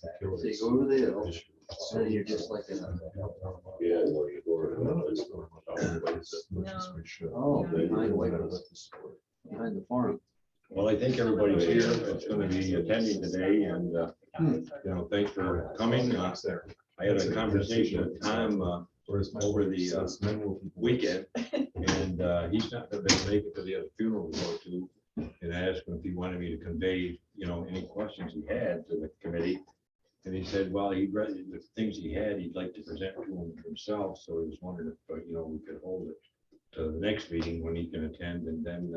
So you go over the hill, and then you're just like in a. Yeah. well, you go to- Oh, behind the farm. Well, I think everybody's here. It's gonna be attending today and, thanks for coming. I had a conversation with Tom over the weekend and he's not gonna be able to make it to the other funeral we go to. And I asked him if he wanted me to convey, any questions he had to the committee. And he said, well, he read the things he had, he'd like to present to him himself. So he was wondering if, we could hold it to the next meeting when he can attend and then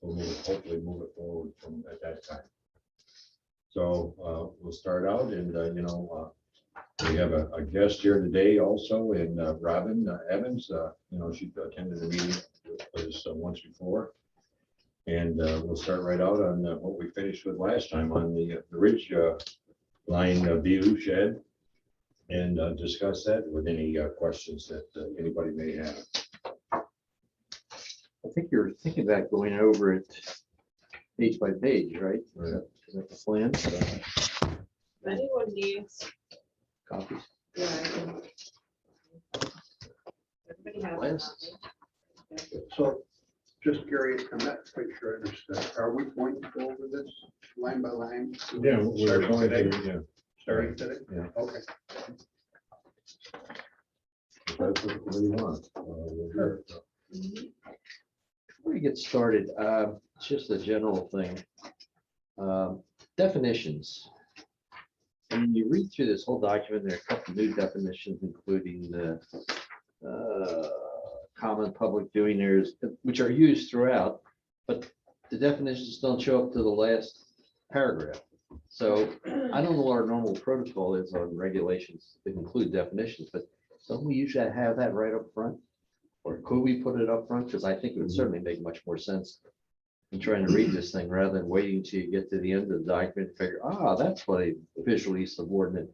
we'll hopefully move it forward from at that time. So we'll start out and, we have a guest here today also in Robin Evans. She attended the meeting with us once before. And we'll start right out on what we finished with last time on the ridge line view shed and discuss that with any questions that anybody may have. I think you're thinking about going over it page by page, right? Right. Is that the plan? If anyone needs, Copies. yeah. Everybody has a Glasses. copy. So, just curious, I'm not quite sure I understand. Are we going to go over this line by line? Yeah, we're Starting going today? to, Starting today? Yeah. Okay. That's what you want. We'll do it. Mhm. Before we get started, it's just a general thing. Definitions. When you read through this whole document, there are a couple new definitions, including the common public doing areas, which are used throughout, but the definitions don't show up to the last paragraph. So I don't know what our normal protocol is on regulations that include definitions, but don't we usually have that right up front? Or could we put it up front? Because I think it would certainly make much more sense in trying to read this thing rather than waiting till you get to the end of the document and figure, that's what a visually subordinate.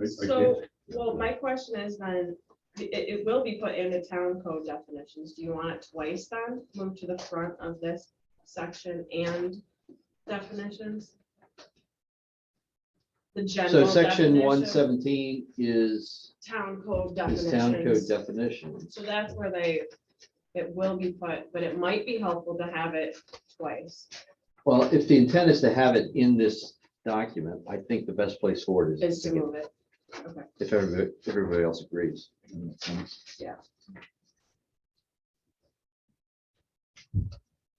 So, well, my question is then, it will be put in the town code definitions. Do you want it twice then? Move to the front of this section and definitions? The So general section definition, 117 is town code town code definitions. definitions. So that's where it will be put, but it might be helpful to have it twice. Well, if the intent is to have it in this document, I think the best place for it Is to move it. Okay, if everybody else agrees. yeah.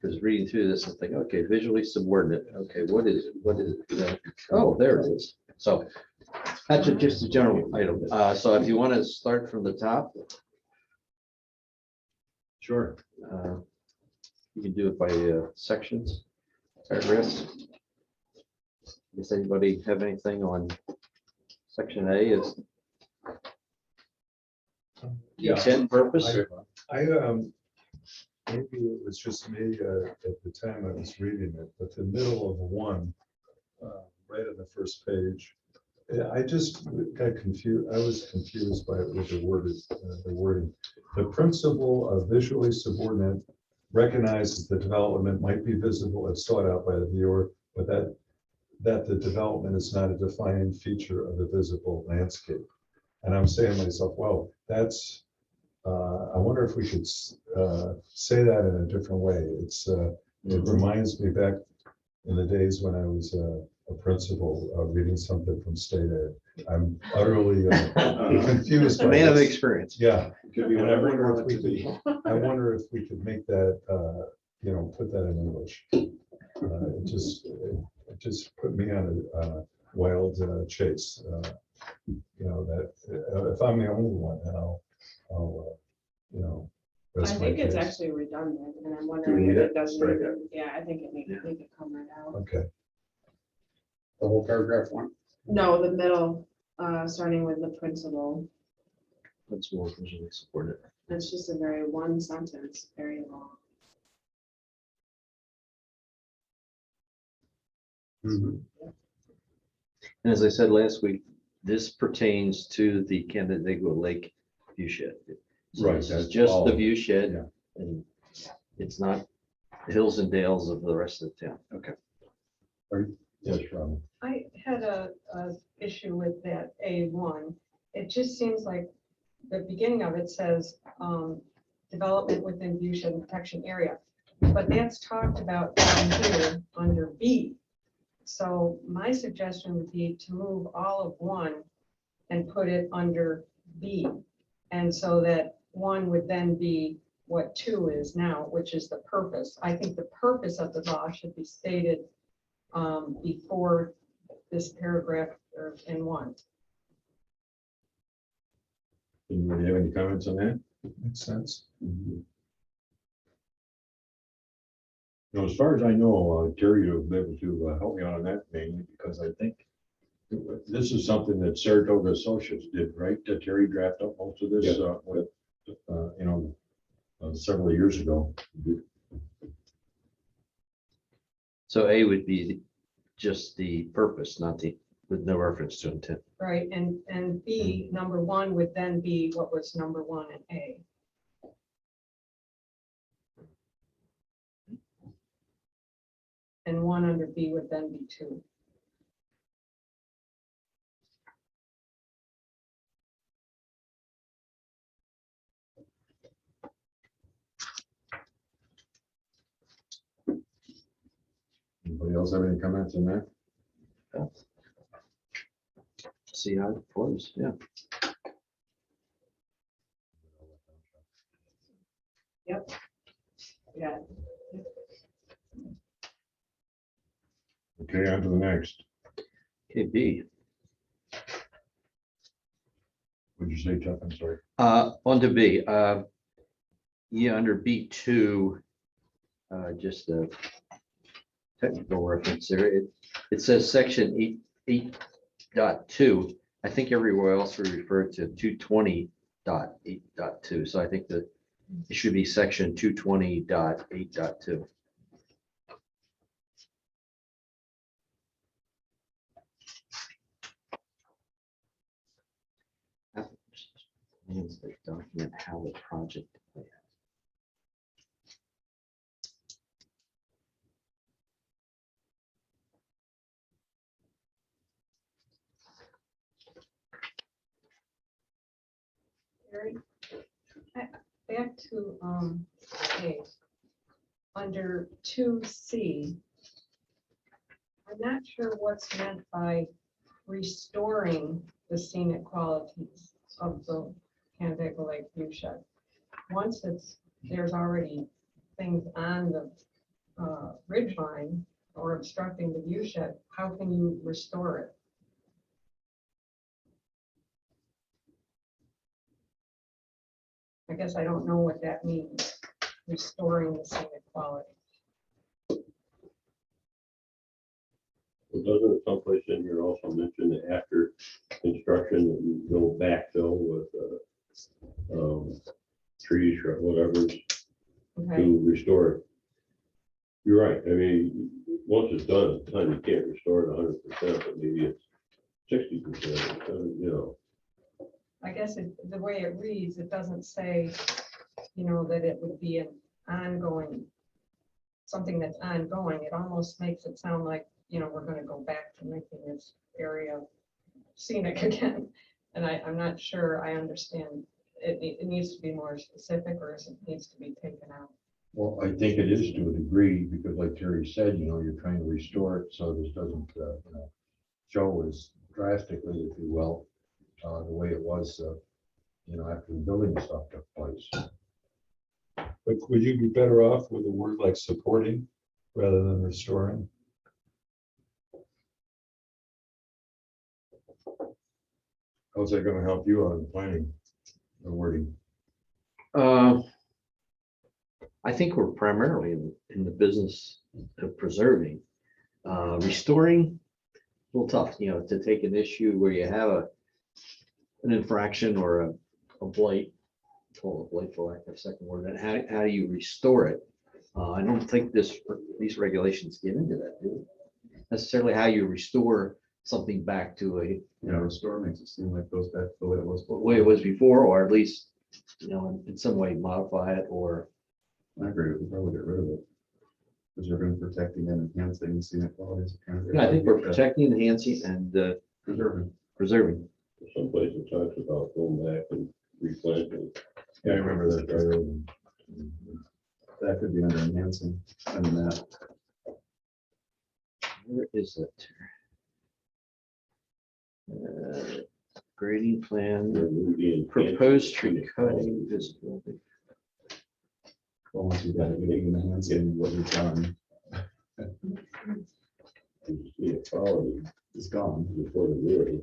Because reading through this and thinking, okay, visually subordinate, okay, what is it? What is it? Oh, there it is. So that's just a general item. So if you want to start from the top, Sure. you can do it by sections, paragraphs. Does anybody have anything on section A is intent purpose? Maybe it was just me at the time I was reading it, but the middle of one, right on the first page, I just got confused. I was confused by it with the wording. The principle of visually subordinate recognizes the development might be visible and sought out by the viewer, but that the development is not a defining feature of the visible landscape. And I'm saying to myself, well, that's, I wonder if we should say that in a different way. It reminds me back in the days when I was a principal reading something from state aid. I'm utterly confused. A by man of this. experience. Yeah, Could be and I whatever you wonder want if it to we be. could, I wonder if we could make that, put that in English. It just put me on a wild chase. That if I'm the only one, then I'll I rest my think it's case. actually redundant, and I'm Do we wondering need if it? it doesn't, Strike even- yeah, I think it needs to come right out. Okay. The whole paragraph one? No, the middle, starting with the principal, That's more visually subordinate. it's just a very one sentence, very long. Mhm. And as I said last week, this pertains to the Canandaigua Lake view shed. So Right, this is that's just all. the view shed, Yeah. and it's not the hills and dales of the rest of the town. Okay. Yes, Robin. I had a issue with that A1. It just seems like the beginning of it says, development within view shed and protection area. But that's talked about down here under B. So my suggestion would be to move all of 1 and put it under B. And so that 1 would then be what 2 is now, which is the purpose. I think the purpose of the law should be stated before this paragraph or in 1. Anybody have any comments on that? Makes sense. Now, as far as I know, Terry will be able to help me out on that mainly because I think this is something that Saratoga Associates did, right? Terry drafted up most of this, several years ago. So A would be just the purpose, not the, with no reference to intent. Right, and B, number 1 would then be what was number 1 in A. And 1 under B would then be 2. Anybody else have any comments on that? See how it flows, yeah. Yeah. Okay, on to the next. Okay, B. What'd you say, Chuck? I'm sorry. On to B. Yeah, under B2, just a technical reference there. It says section 8.2. I think everywhere else we refer to 220.8.2. So I think that it should be section 220.8.2. Means the document how the project. Gary, back to A, under 2C. I'm not sure what's meant by restoring the scenic qualities of the Canandaigua Lake view shed. Once there's already things on the ridge line or obstructing the view shed, how can you restore it? I guess I don't know what that means, restoring the scenic quality. Well, doesn't it someplace in here also mention that after construction, that you go backfill with trees or whatever Okay, to restore it? You're right. I mean, once it's done, it's done. You can't restore it 100%, but maybe it's 60%, you know. I guess the way it reads, it doesn't say, that it would be an ongoing, something that's ongoing. It almost makes it sound like, we're gonna go back to making this area scenic again. And I'm not sure I understand. It needs to be more specific, or it needs to be taken out. Well, I think it is to a degree because like Terry said, you're trying to restore it so this doesn't, show as drastically, if you will, the way it was, after the building stuff took place. But would you be better off with a word like supporting rather than restoring? How's that gonna help you on planning the wording? I think we're primarily in the business of preserving. Restoring, a little tough, to take an issue where you have an infraction or a blight, call it blight for lack of a second word, and how do you restore it? I don't think these regulations get into that, do they? Necessarily how you restore something back to Restore makes it seem like it goes back to the way it was. the way it was before, or at least, in some way modify it, or I agree with you, probably get rid of it. preserving, protecting, and enhancing scenic qualities. Yeah, I think we're protecting, enhancing, and Preserving. preserving. Some places talks about going back and replanting. Yeah, I remember that. That could be under enhancing and that. Where is it? Grading plan, proposed tree cutting, visibility. Well, once you've got it, you can enhance it and what you've done Yeah, quality is gone. before the really.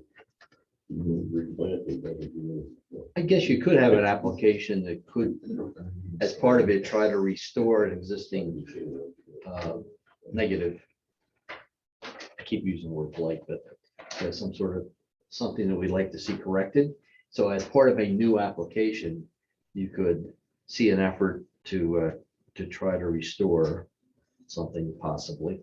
Replanting, but if you know, I guess you could have an application that could, as part of it, try to restore an existing negative. I keep using the word blight, but some sort of something that we'd like to see corrected. So as part of a new application, you could see an effort to try to restore something possibly.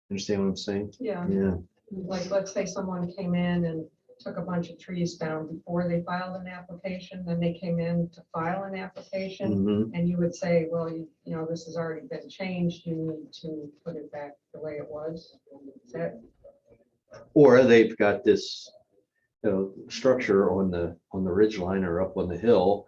Understand what I'm saying? Yeah, Yeah. like, let's say someone came in and took a bunch of trees down before they filed an application, then they came in to file an application. Mhm. And you would say, well, you know, this has already been changed, you need to put it back the way it was. Is that, Or they've got this, structure on the ridge line or up on the hill,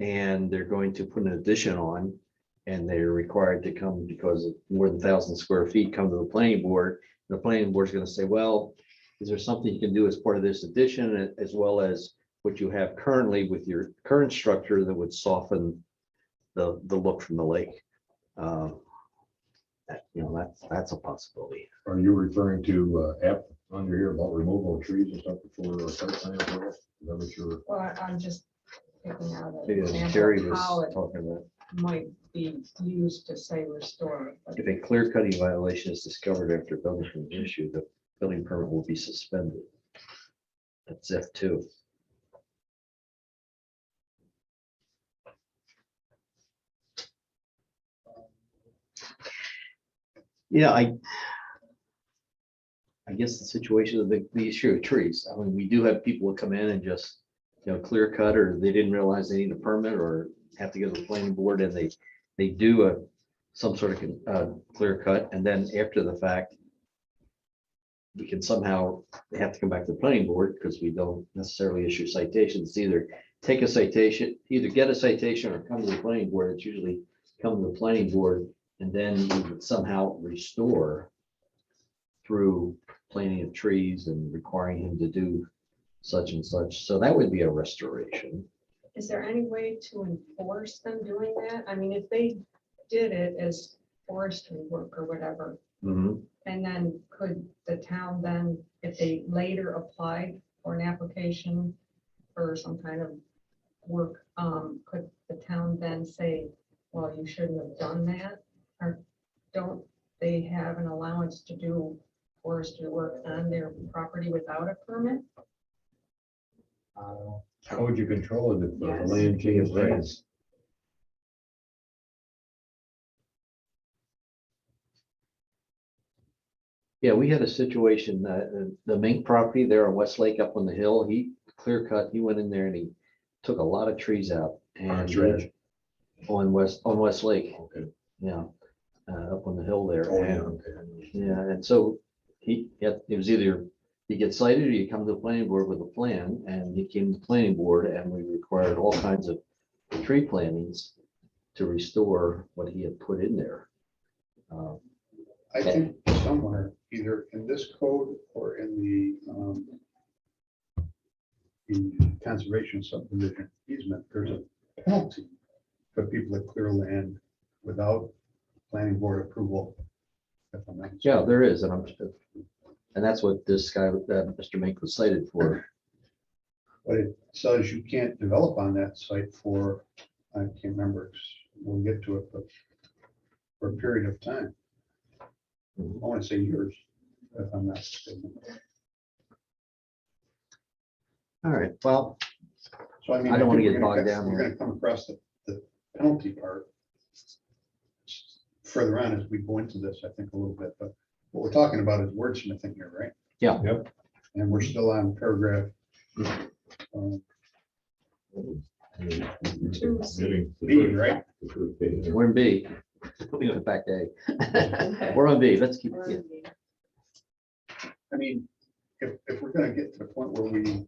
and they're going to put an addition on, and they're required to come because of more than 1,000 square feet, come to the planning board. The planning board is going to say, well, is there something you can do as part of this addition, as well as what you have currently with your current structure that would soften the look from the lake? That's a possibility. Are you referring to app under here about removal of trees and stuff before site plan approval? Is that what you're? well, I'm just picking out Maybe an that's Jerry example of how was it talking about. might be used to say restore. But If a clear cutting violation is discovered after building permit is issued, the building permit will be suspended. That's F2. Yeah, I guess the situation of the issue of trees. I mean, we do have people who come in and just, clear cut, or they didn't realize they need a permit or have to go to the planning board, and they do some sort of clear cut, and then after the fact, we can somehow, they have to come back to the planning board because we don't necessarily issue citations. Either take a citation, either get a citation or come to the planning board. It's usually come to the planning board, and then you would somehow restore through planting of trees and requiring him to do such and such. So that would be a restoration. is there any way to enforce them doing that? I mean, if they did it as forestry work or whatever, Mhm. and then could the town then, if they later applied for an application for some kind of work, could the town then say, well, you shouldn't have done that? Or don't they have an allowance to do forestry work on their property without a permit? How would you control it if the Yes. land changes hands? Yeah, we had a situation, the Mink property there on West Lake up on the hill, he clear cut, he went in there and he took a lot of trees out. And Ridge? on West Lake, Okay. yeah, up on the hill there. Oh, yeah, And, okay. yeah, and so it was either you get cited or you come to the planning board with a plan, and he came to the planning board and we required all kinds of tree plantings to restore what he had put in there. I think somewhere, either in this code or in the conservation subdivision easement, there's a penalty for people that clear land without planning board approval. If I'm not Yeah, mistaken. there is, and that's what this guy, Mr. Mink was cited for. But it says you can't develop on that site for, I can't remember, we'll get to it, but for a period of time. I want to say years, if I'm not mistaken. All right, well, So I mean. I don't wanna think get we're gonna bogged down We're here. gonna come across the penalty part further on as we go into this, I think, a little bit, but what we're talking about is wordsmithing here, right? Yeah. Yep. And we're still on paragraph. Getting- B, right? we're in B. We went back to A. We're on B, let's keep it. I mean, if we're gonna get to the point where we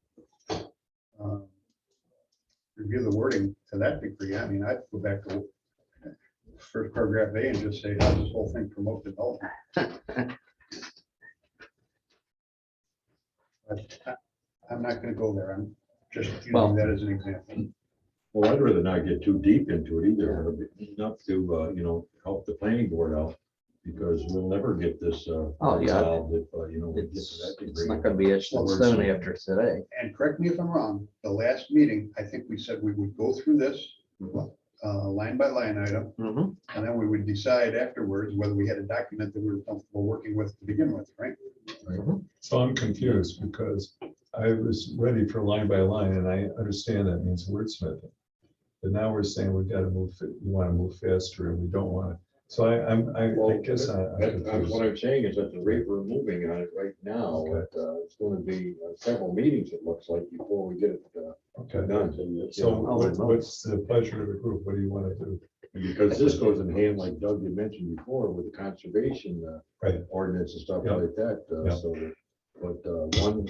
review the wording to that degree, I mean, I'd go back to first paragraph A and just say, how does this whole thing promote development? But I'm not gonna go there. I'm just Well- using that as an example. Well, I'd rather not get too deep into it either, enough to, help the planning board out, because we'll never get this Oh, yeah. resolved if, we get to It's that it's degree. not gonna be etched in Well, stone after today. And correct me if I'm wrong, the last meeting, I think we said we would go through this line by line item, Mhm. and then we would decide afterwards whether we had a document that we were comfortable working with to begin with, right? So I'm confused because I was ready for line by line and I understand that means wordsmithing. But now we're saying we've got to move, we want to move faster and we don't want to. So I Well, guess I'm What confused. I'm saying is that the rate we're moving on it right now, it's going to be several meetings, it looks like, before we get it Okay. done. And, So Oh, what's the pleasure of the group? What do you want to do? Because this goes in hand, like Doug, you mentioned before, with the conservation Right. ordinance and stuff Yeah. like that. Yeah. So, but one,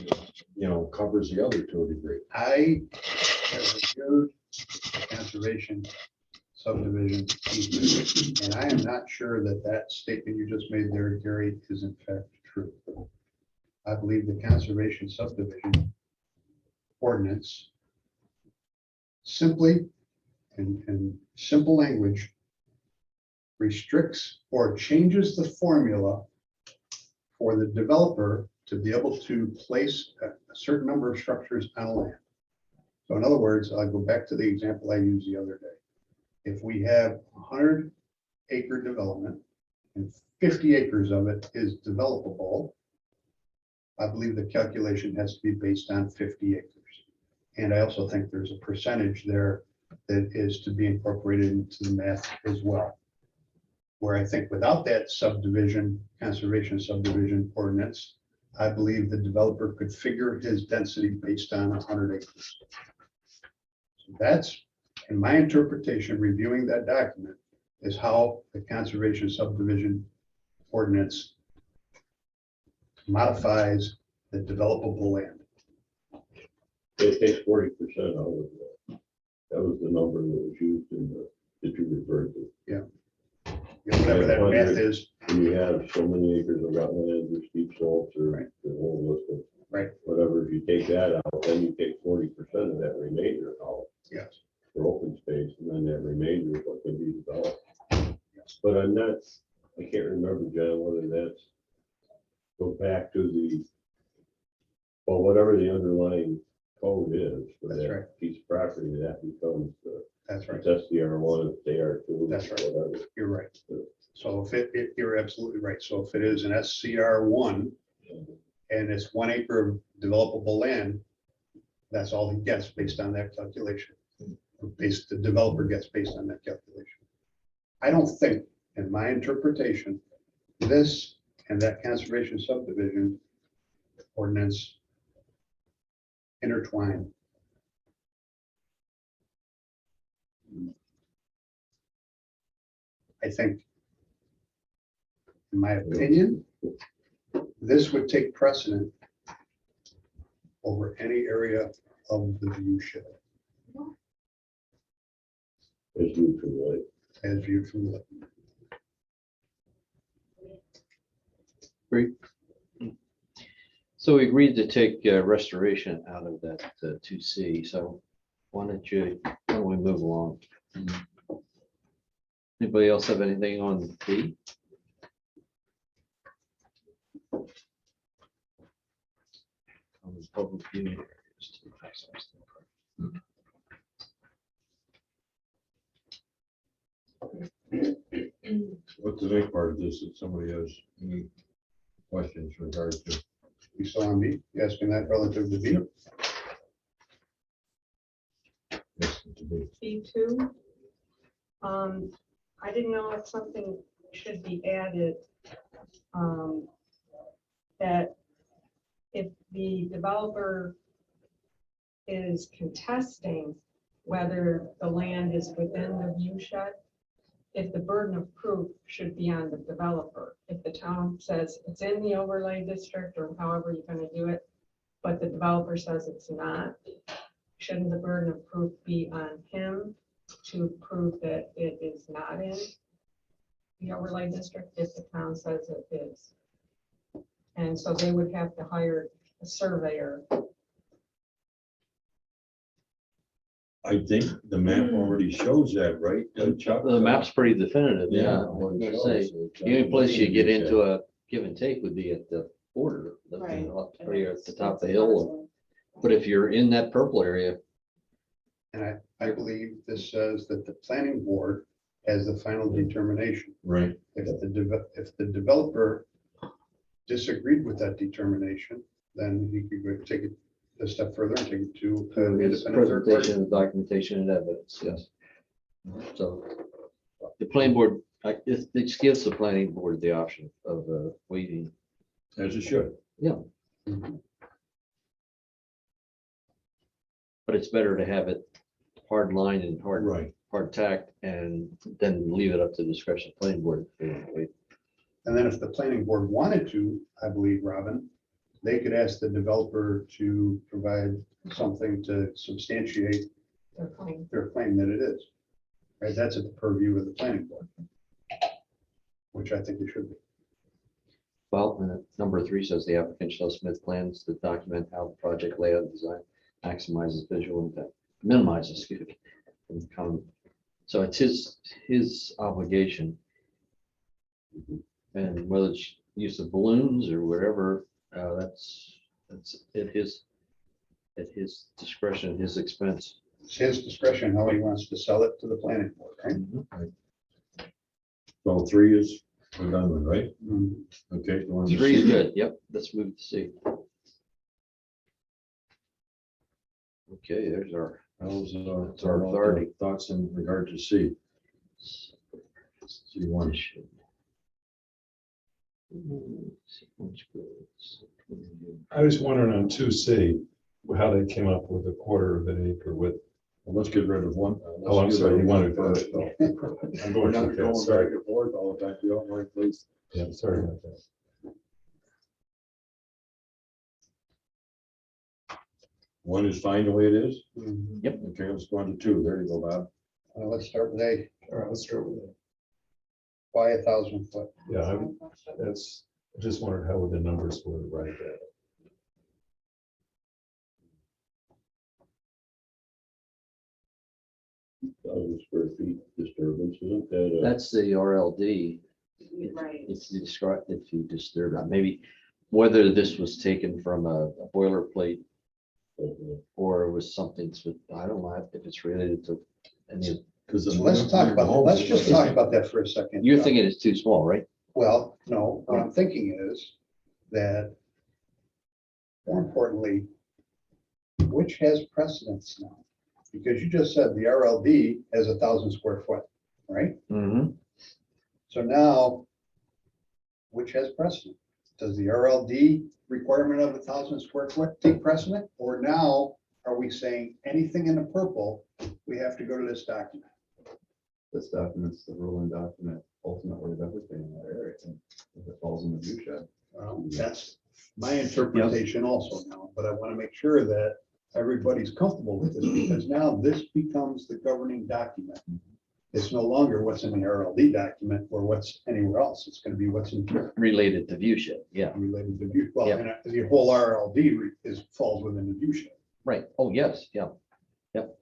covers the other to a degree. I have reviewed the conservation subdivision easement, and I am not sure that that statement you just made there, Gary, is in fact true. I believe the conservation subdivision ordinance simply, in simple language, restricts or changes the formula for the developer to be able to place a certain number of structures on land. So in other words, I'll go back to the example I used the other day. If we have 100-acre development and 50 acres of it is developable, I believe the calculation has to be based on 50 acres. And I also think there's a percentage there that is to be incorporated into the math as well. Where I think without that subdivision, conservation subdivision ordinance, I believe the developer could figure his density based on 100 acres. So that's, in my interpretation, reviewing that document, is how the conservation subdivision ordinance modifies the developable land. It takes 40% out of that. That was the number that was used in the, that you referred to. Whatever that math is, And you have so many acres of wetlands or steep slopes or Right. the whole list of. Right. Whatever, if you take that out, then you take 40% of that remainder out yes, for open space, and then that remainder is what can be developed. yes. But I'm not, I can't remember, John, whether that's goes back to the, well, whatever the underlying code is for That's that right. piece of property, that becomes That's right. it's SDR1, it's AR2. That's right. Whatever. You're right. So if you're absolutely right. So if it is an SCR1 and it's 1 acre of developable land, that's all he gets based on that calculation. The developer gets based on that calculation. I don't think, in my interpretation, this and that conservation subdivision ordinance intertwine. I think, in my opinion, this would take precedent over any area of the view shed As viewed from the lake. as viewed from the. Great. So we agreed to take restoration out of that 2C, so why don't we move along? Anybody else have anything on B? On the public viewing areas to access the What's the next part of this, if somebody has any questions in regards to? We saw on B, you asking that relative to B? this to be? B2. I didn't know if something should be added, that if the developer is contesting whether the land is within the view shed, if the burden of proof should be on the developer. If the town says it's in the overlay district or however you're gonna do it, but the developer says it's not, shouldn't the burden of proof be on him to prove that it is not in the overlay district if the town says it is? And so they would have to hire a surveyor. I think the map already shows that, right? Chuck? The map's pretty definitive, yeah. Yeah. I was gonna say, the only place you get into a give and take would be at the border, Right. up there at the top of the hill. But if you're in that purple area, And I believe this says that the planning board has the final determination. Right. If the developer disagreed with that determination, then he could go take it a step further and take it to an it's independent third party. presentation of documentation and evidence, yes. So the planning board, it gives the planning board the option of waiving. As it should. Mhm. But it's better to have it hard line and Right. hard tacked and then leave it up to discretion of planning board. If they want to waive. And then if the planning board wanted to, I believe, Robin, they could ask the developer to provide something to substantiate Their claim. their claim that it is. Right, that's at the purview of the planning board. Which I think it should be. Well, and number 3 says the applicant shall submit plans to document how the project layout and design maximizes visual impact, minimizes, excuse me. So it's his obligation. And whether it's use of balloons or whatever, that's at his discretion, his expense. It's his discretion how he wants to sell it to the planning board, right? So 3 is redundant, right? Mhm. Okay. you want to 3 is see? good, yep, let's move to C. Okay, there's our, Those That's are our our authority. thoughts in regard to C. C1. I was wondering on 2C, how they came up with a quarter of an acre with, Well, let's get rid of one. oh, I'm sorry, you wanted first. first. I'm I'm going going back too fast, sorry. and forth all the time. If you don't mind, please. Yeah, sorry about that. One is fine the way it is. Mhm. Okay, let's go on to 2. There you go, Bob. Let's start with A, All right, let's start with that. why 1,000 foot? Yeah, I just wondered how the numbers were right there. Thousand square feet disturbance, isn't that? That's the RLD. Right. If you describe, if you disturb, maybe whether this was taken from a boilerplate or was something, I don't know if it's related to any, Because So let's talk about, let's just talk about that for a second. you're thinking it's too small, right? Well, no, what I'm thinking is that more importantly, which has precedence now? Because you just said the RLD has 1,000 square foot, right? Mm-hmm. So now, which has precedent? Does the RLD requirement of 1,000 square foot take precedent? Or now are we saying anything in the purple, we have to go to this document? This document's the ruling document ultimately of everything in that area, and if it falls in the view shed. That's my interpretation also now, but I want to make sure that everybody's comfortable with this because now this becomes the governing document. It's no longer what's in the RLD document or what's anywhere else. It's going to be what's in here Related to view shed, yeah, related to view. Well, Yep. and the whole RLD falls within the view shed. right, oh, yes, yeah, yep.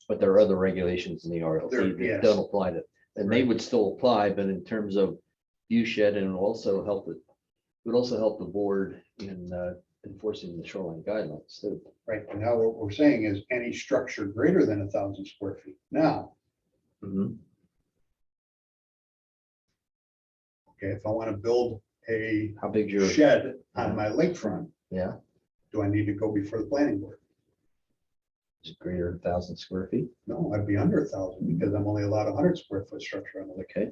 But there are other regulations in the RLD There- that yes. don't apply to, and they would still apply, but in terms of view shed, and also help it, would also help the board in enforcing the shoreline guidelines too. Right, and now what we're saying is any structure greater than 1,000 square feet. Now, Mhm. okay, if I want to build a How big's your, shed on my lakefront, yeah, do I need to go before the planning board? is it greater than 1,000 square feet? No, I'd be under 1,000 because I'm only allowed 100 square foot structure on the lake. Okay,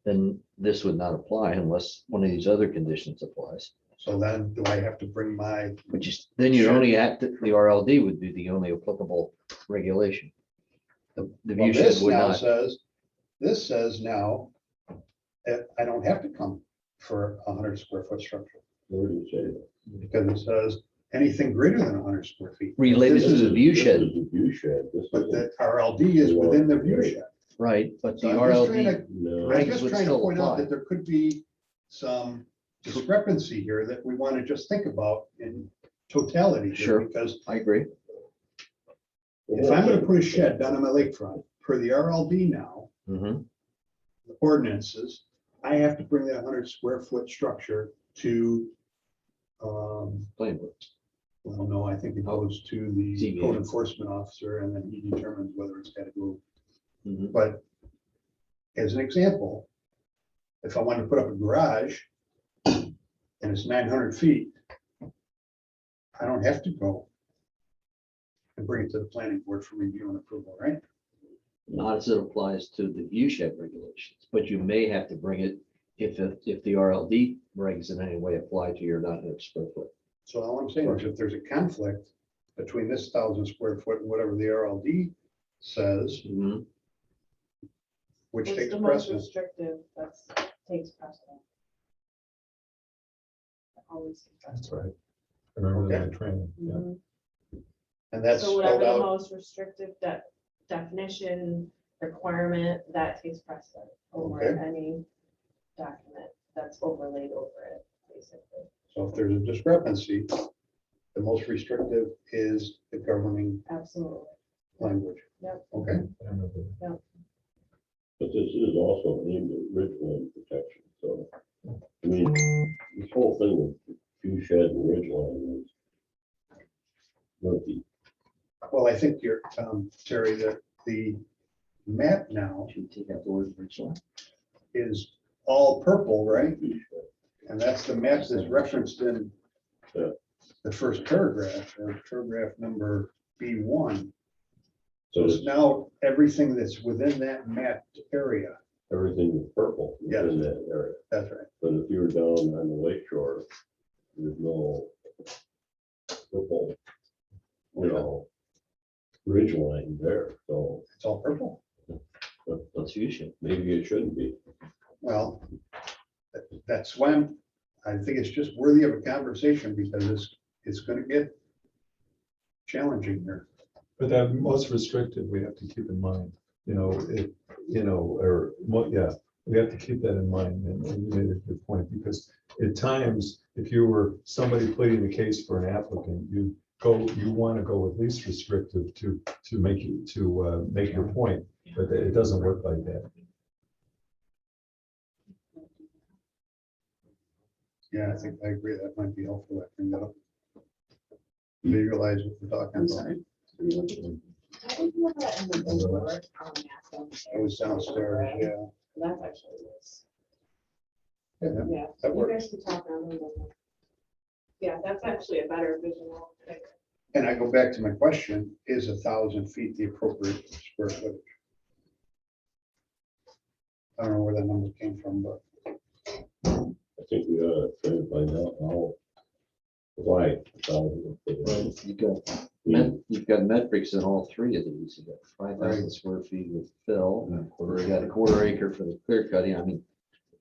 then this would not apply unless one of these other conditions applies. So then do I have to bring my, Which is, then you Sure. only act, the RLD would be the only applicable regulation. The well, view shed this would now not, says This says now that I don't have to come for a 100 square foot structure, Where do you say that? because it says anything greater than 100 square feet. Related This to is- the view This shed, is the view shed. This But is, the RLD is within the view shed. right, but the So I'm just trying RLD, to- no, Regs I'm just would trying to still point out apply. that there could be some discrepancy here that we want to just think about in totality here, Sure. because I agree. if I'm gonna put a shed down on my lakefront, per the RLD now, Mhm. the ordinances, I have to bring that 100 square foot structure to, Plain book. well, no, I think it goes to the ZBA. code enforcement officer, and then he determines whether it's got to go. Mhm. But as an example, if I wanted to put up a garage and it's 900 feet, I don't have to go and bring it to the planning board for review and approval, right? Not as it applies to the view shed regulations, but you may have to bring it if the RLD regs in any way apply to your 900 square foot. So all I'm saying is if there's a conflict between this 1,000 square foot and whatever the RLD says, Mhm. which It's takes the most precedent. restrictive, that's, takes precedent. Always takes That's precedent. right. I remember Okay. that training, yeah. Mhm. And that's So whatever spelled the out. most restrictive definition, requirement, that takes precedent over Okay. any document that's overlaid over it, basically. So if there's a discrepancy, the most restrictive is the governing Absolutely. language. Yep. Okay, I remember that. but this is also aimed at ridgeline protection, so. I mean, this whole thing with view shed and ridgeline is murky. well, I think you're, Terry, that the map now Should we take out the word ridgeline? is all purple, right? View shed. And that's the map that's referenced in Yeah. the first paragraph, or paragraph number B1. So So it's it's now everything that's within that mapped area. everything is purple Yes. in that area, That's right. but if you're down on the lake shore, there's no purple, you know, ridge line there, so It's all purple. That's view shed. maybe it shouldn't be. Well, that's why I think it's just worthy of a conversation, because it's gonna get challenging here. But that most restrictive, we have to keep in mind, yeah, we have to keep that in mind, and you made a good point, because at times, if you were somebody pleading the case for an applicant, you want to go with least restrictive to make your point, but it doesn't work like that. Yeah, I think I agree. That might be helpful. I bring that up. Visualize what we're talking I'm about. sorry. I think you have that in the board, map It was downstairs, yeah. That's actually nice. Yeah, Yeah, that you works. guys can talk around them. Yeah, that's actually a better visual. And I go back to my question, is 1,000 feet the appropriate square footage? I don't know where that number came from, but I think we ought to try to find out how, why. You've got metrics in all three of these. You got 5,000 square feet with fill, or you got a quarter acre for the clear cutting. I mean,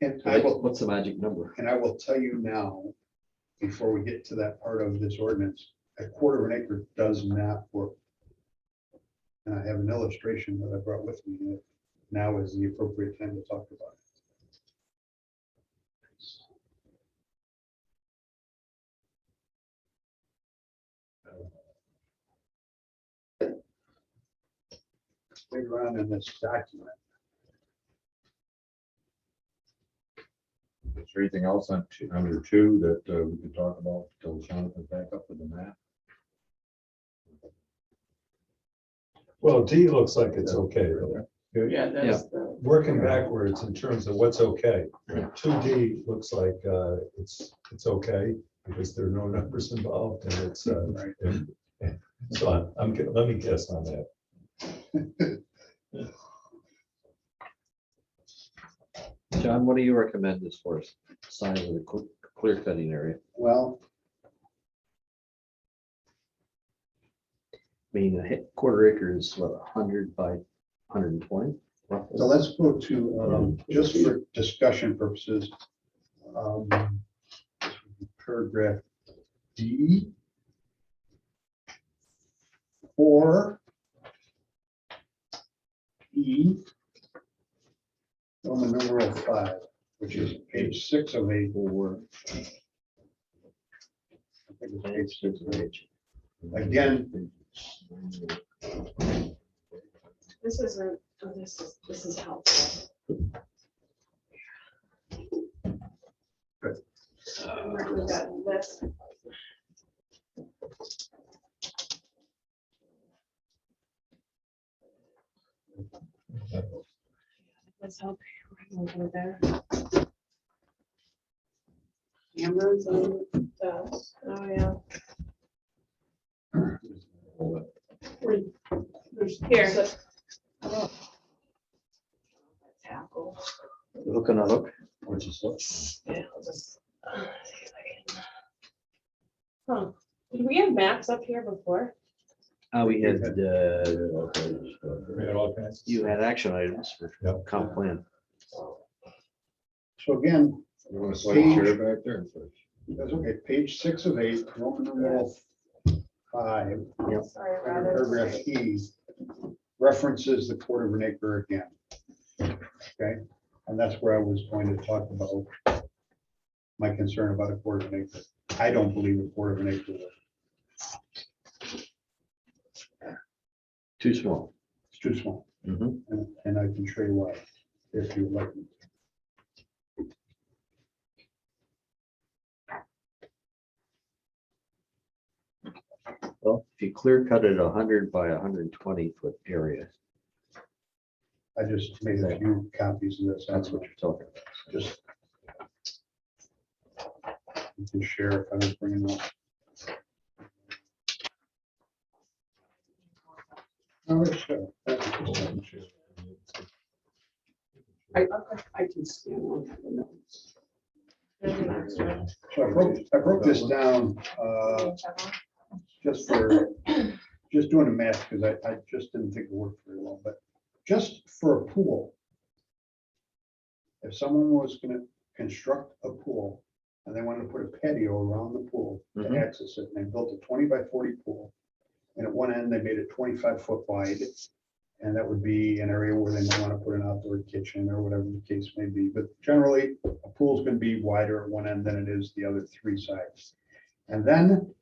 and I will, what's the magic number? and I will tell you now, before we get to that part of this ordinance, a quarter of an acre does not work. And I have an illustration that I brought with me. That now is the appropriate time to talk about it. Later on in this document. Is there anything else on under two that we can talk about till Jonathan's back up with the map? Well, D looks like it's okay. Yeah, that's Working backwards in terms of what's okay. Yeah. 2D looks like it's okay, because there are no numbers involved, and it's, Right. so let me guess on that. John, what do you recommend as far as size of the clear cutting area? Well, I mean, a quarter acre is what, 100 by 120? So let's go to, just for discussion purposes, paragraph D. Or E. Roman numeral 5, which is page 6 of 8. Or I think it's page 6 of 8. Again, This isn't, oh, this is helpful. Good. We've got this. Let's help. Over there. Cameras and stuff. Oh, yeah. Here. Tackle. hook on a hook. which is what? Yeah, I'll just, see if I can. Huh, did we have maps up here before? We had, We had all kinds. you had action items for Yep. comp plan. So again, You want to slide a chair back there? that's okay, page 6 of 8, Roman numeral 5, Yep. Sorry, under Robert. paragraph E, references the quarter of an acre again. Okay, and that's where I was going to talk about my concern about a quarter of an acre. I don't believe a quarter of an acre is Too small. it's too small, Mhm. and I can show you why, if you would like. me. Well, if you clear cut it 100 by 120 foot area, I just made a few copies of this. that's what you're talking about. Just you can share if I was bringing up. Oh, it's, I can scan one of the notes. There's an extra. So I broke this down just for, just doing the math, because I just didn't think it worked very well, but just for a pool. If someone was gonna construct a pool and they wanted to put a patio around the pool to Mhm. access it, and they built a 20 by 40 pool. And at one end, they made it 25 foot wide. And that would be an area where they might want to put an outdoor kitchen or whatever the case may be. But generally, a pool's gonna be wider at one end than it is the other three sides. And then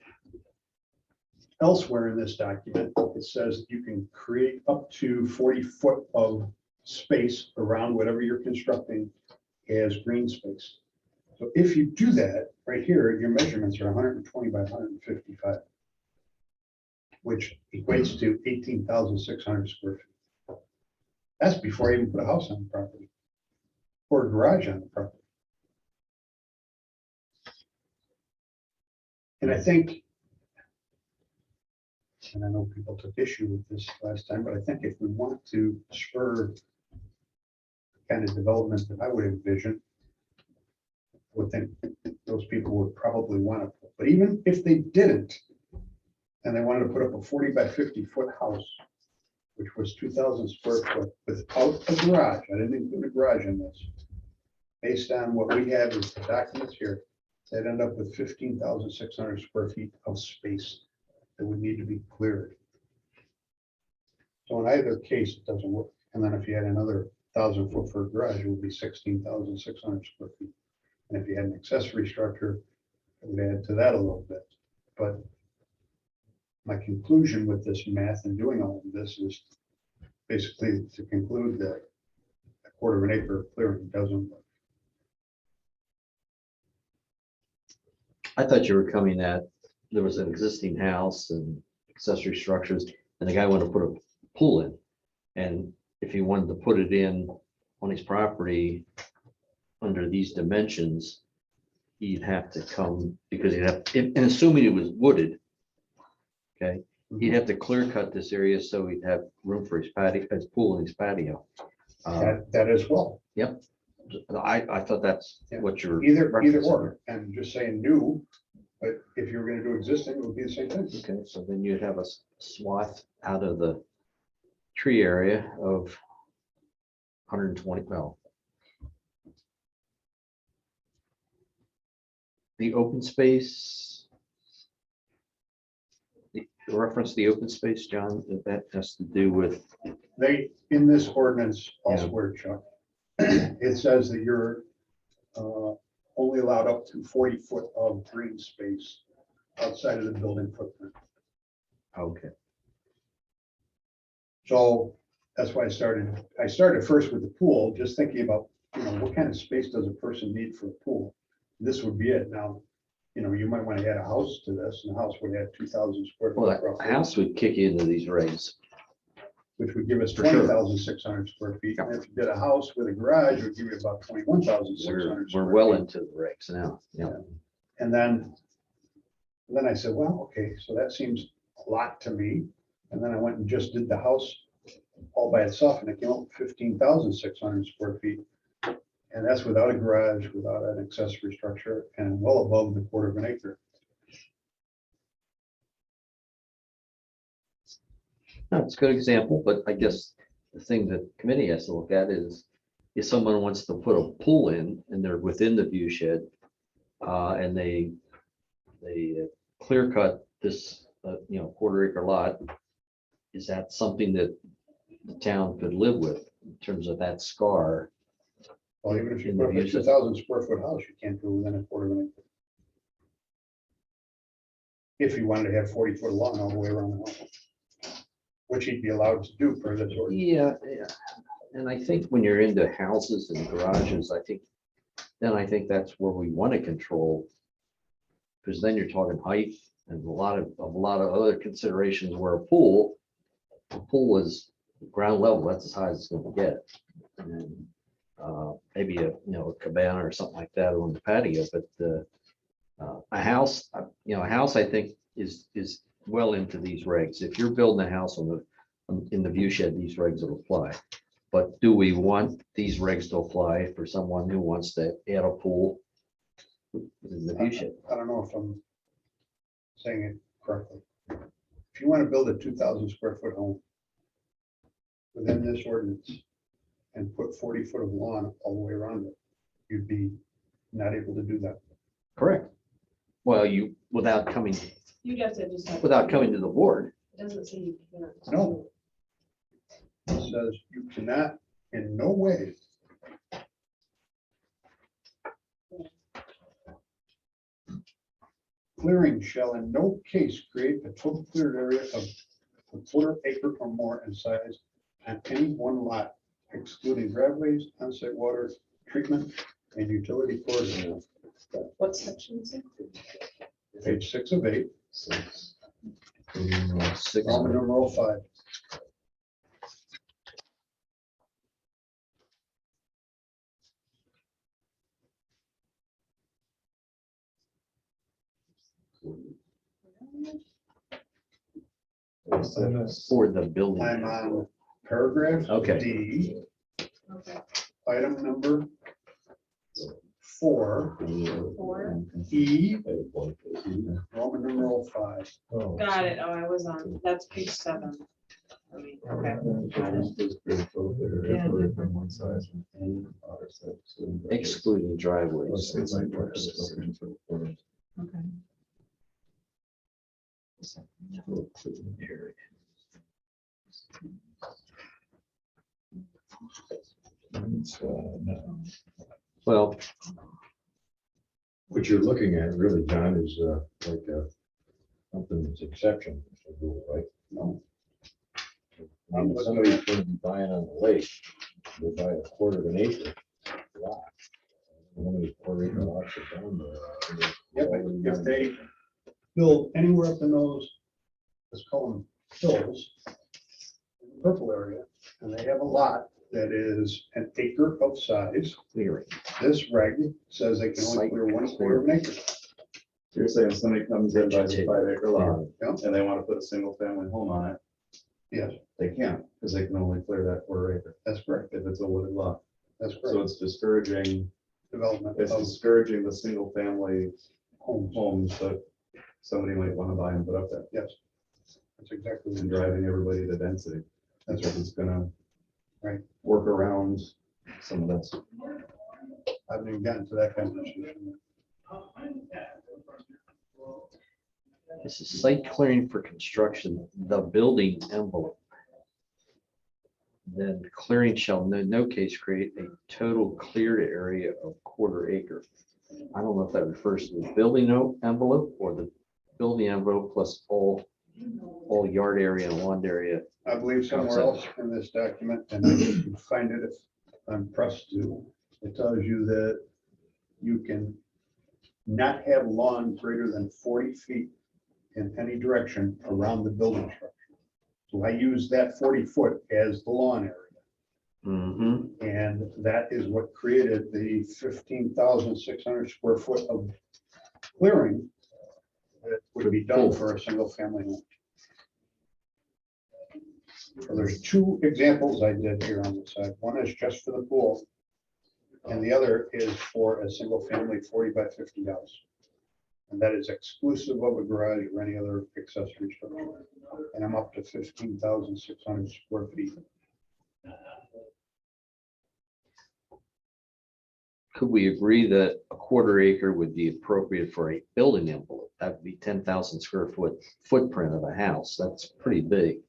elsewhere in this document, it says you can create up to 40 foot of space around whatever you're constructing as green space. So if you do that, right here, your measurements are 120 by 155, which equates to 18,600 square feet. That's before I even put a house on the property or a garage on the property. And I think, and I know people took issue with this last time, but I think if we want to spur the kind of development that I would envision, I would think those people would probably want to, but even if they didn't, and they wanted to put up a 40 by 50 foot house, which was 2,000 square foot without a garage, I didn't include a garage in this. Based on what we have is the documents here, they'd end up with 15,600 square feet of space that would need to be cleared. So in either case, it doesn't work. And then if you had another 1,000 foot for a garage, it would be 16,600 square feet. And if you had an accessory structure, it would add to that a little bit. But my conclusion with this math and doing all of this is basically to conclude that a quarter of an acre of clearing doesn't work. I thought you were coming at, there was an existing house and accessory structures, and the guy wanted to put a pool in. And if he wanted to put it in on his property under these dimensions, he'd have to come, because he'd have, and assuming it was wooded, okay, he'd have to clear cut this area so he'd have room for his patio, his pool and his patio. That as well, I thought that's Yeah. what you're. either referencing. or, and just saying new, but if you were gonna do existing, it would be the same thing. Okay, so then you'd have a swath out of the tree area of 120, well. The open space. The reference to the open space, John, that has to do with, They, in this ordinance Yeah. elsewhere, Chuck, it says that you're only allowed up to 40 foot of green space outside of the building footprint. okay, So that's why I started first with the pool, just thinking about, what kind of space does a person need for a pool? This would be it. Now, you might want to add a house to this, and the house would add 2,000 square well, feet, a roughly, house would kick you into these regs. which would give us For sure. 20,600 square feet. And if you did a house with a garage, it would give you about 21,600. We're well into the regs now, yeah. And then I said, well, okay, so that seems a lot to me. And then I went and just did the house all by itself, and it came up with 15,600 square feet. And that's without a garage, without an accessory structure, and well above the quarter of an acre. No, it's a good example, but I guess the thing that committee has to look at is if someone wants to put a pool in and they're within the view shed, and they clear cut this, quarter acre lot, is that something that the town could live with in terms of that scar? Well, even if you In the put up a view shed. 2,000 square foot house, you can't go within a quarter of an acre. If you wanted to have 40 foot lawn all the way around the house, which he'd be allowed to do per this ordinance. Yeah. And I think when you're into houses and garages, I think that's where we want to control. Because then you're talking height and a lot of other considerations where a pool is ground level, that's as high as it's going to get. And maybe a cabana or something like that on the patio, but a house, I think is well into these regs. If you're building a house in the view shed, these regs will apply. But do we want these regs to apply for someone who wants to add a pool in the view shed? I don't know if I'm saying it correctly. If you want to build a 2,000 square foot home within this ordinance and put 40 foot of lawn all the way around it, you'd be not able to do that. Correct. Well, without coming to the board. It doesn't say you can't. No. It says you cannot in no way clearing shall in no case create a total cleared area of a quarter acre or more in size on any one lot, excluding driveways, on-site water treatment, and utility corridors. What section is it? Page 6 of 8, Six. Roman numeral 5. For the building. I'm on paragraph Okay. D, Okay. item number 4, Four. E, Roman numeral 5. Oh. Got it. Oh, I was on, that's page 7. Okay. Got it. Excluding driveways. Okay. Well, What you're looking at really, John, is like something that's exception, right? No. I mean, if somebody's gonna be buying on the lake, they buy a quarter of an acre lot. How many quarter acre lots are down there? Yep, if they build anywhere up in those, let's call them hills, in the purple area, and they have a lot that is an acre of size, clearing. this reg says they can only clear 1/4 of an acre. You're saying somebody comes in, buys a 5 acre lot, Yeah. and they want to put a single family home on it, Yes, they can't, because they can only clear that quarter acre that's correct. if it's a wooded lot. That's So correct. it's discouraging, Development it's of discouraging the single family homes. homes that somebody might want to buy and put up there, Yes. That's exactly. and driving everybody to density. That's That's what it's gonna. Right. Work around some of that's, I haven't even gotten to that conversation. this is site clearing for construction, the building envelope. Then clearing shall in no case create a total cleared area of 1/4 acre. I don't know if that refers to the building envelope or the building envelope plus all yard area and lawn area. I believe somewhere else in this document, and I can find it if I'm pressed to, it tells you that you can not have lawn greater than 40 feet in any direction around the building structure. So I use that 40 foot as the lawn area. Mm-hmm. And that is what created the 15,600 square foot of clearing that would be done for a single family home. So there's two examples I did here on the side. One is just for the pool, and the other is for a single family 40 by 50 house. And that is exclusive of a garage or any other accessory structure. And I'm up to 15,600 square feet. Could we agree that a 1/4 acre would be appropriate for a building envelope? That would be 10,000 square foot footprint of a house. That's pretty big.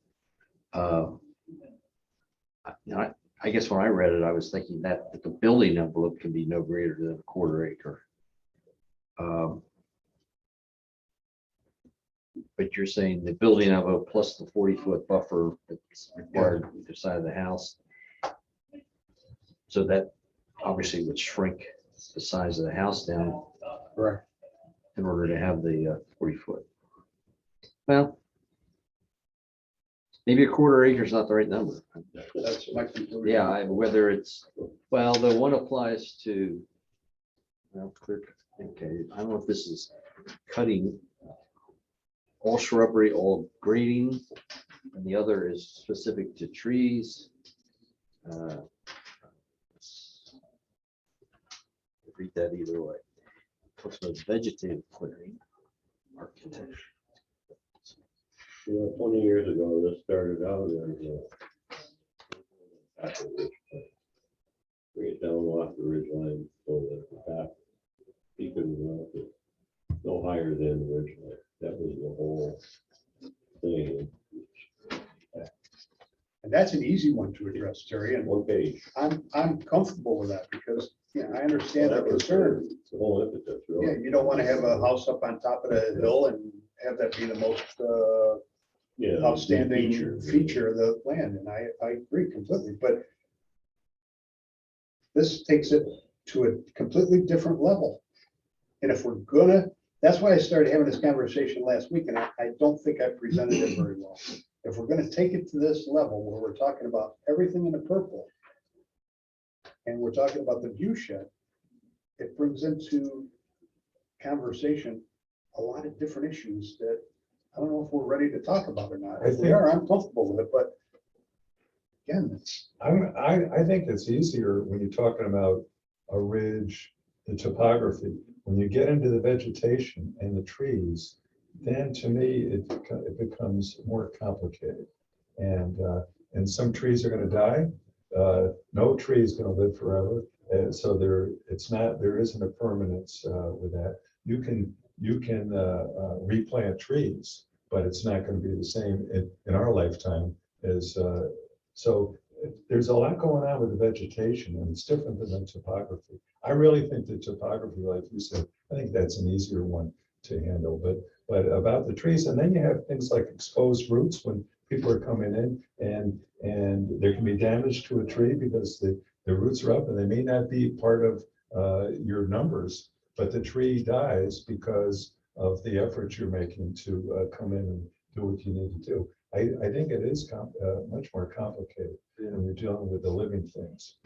I guess when I read it, I was thinking that the building envelope can be no greater than a 1/4 acre. But you're saying the building envelope plus the 40-foot buffer that's required on either side of the house. So that obviously would shrink the size of the house down. Correct. In order to have the 40-foot. Well, maybe a 1/4 acre is not the right number. That's my conclusion. Yeah, whether it's, well, the one applies to, well, clear, okay, I don't know if this is cutting all shrubbery, all grading, and the other is specific to trees. Read that either way. Talks about vegetative clearing, architecture. 20 years ago, this started out as bring it down off the ridge line so that the back peak of the roof is no higher than the ridge line. That was the whole thing. And that's an easy one to address, Terry, and One page. I'm comfortable with that because, yeah, I understand the That was concern. The whole impetus, Yeah, really. you don't want to have a house up on top of the hill and have that be the most Yeah. outstanding feature of the land, and I agree completely, but this takes it to a completely different level. And if we're gonna, that's why I started having this conversation last week, and I don't think I presented it very well. If we're gonna take it to this level where we're talking about everything in the purple, and we're talking about the view shed, it brings into conversation a lot of different issues that I don't know if we're ready to talk about or not. If we are, I'm comfortable with it, but again, it's, I think it's easier when you're talking about a ridge, the topography. When you get into the vegetation and the trees, then to me, it becomes more complicated. And some trees are gonna die. No tree is gonna live forever. And so there isn't a permanence with that. You can replant trees, but it's not gonna be the same in our lifetime as, so there's a lot going on with the vegetation, and it's different than the topography. I really think the topography, like you said, I think that's an easier one to handle, but about the trees, and then you have things like exposed roots when people are coming in and there can be damage to a tree because the roots are up and they may not be part of your numbers, but the tree dies because of the effort you're making to come in and do what you need to do. I think it is much more complicated when you're dealing with the living things.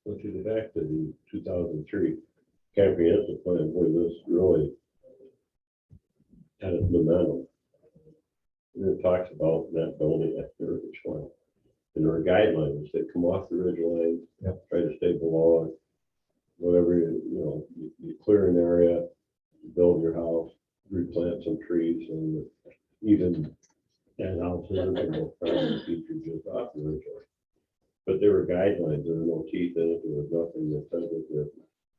But to go back to the 2003 comprehensive plan, where this really had its momentum. And it talks about that building at the ridge line. And there are guidelines that come off the ridge line, Yep. try to stay below it. Whatever, you clear an area, build your house, replant some trees, and even that house is, probably feature just off the ridge line. But there were guidelines, there were no teeth in it, there was nothing that said that the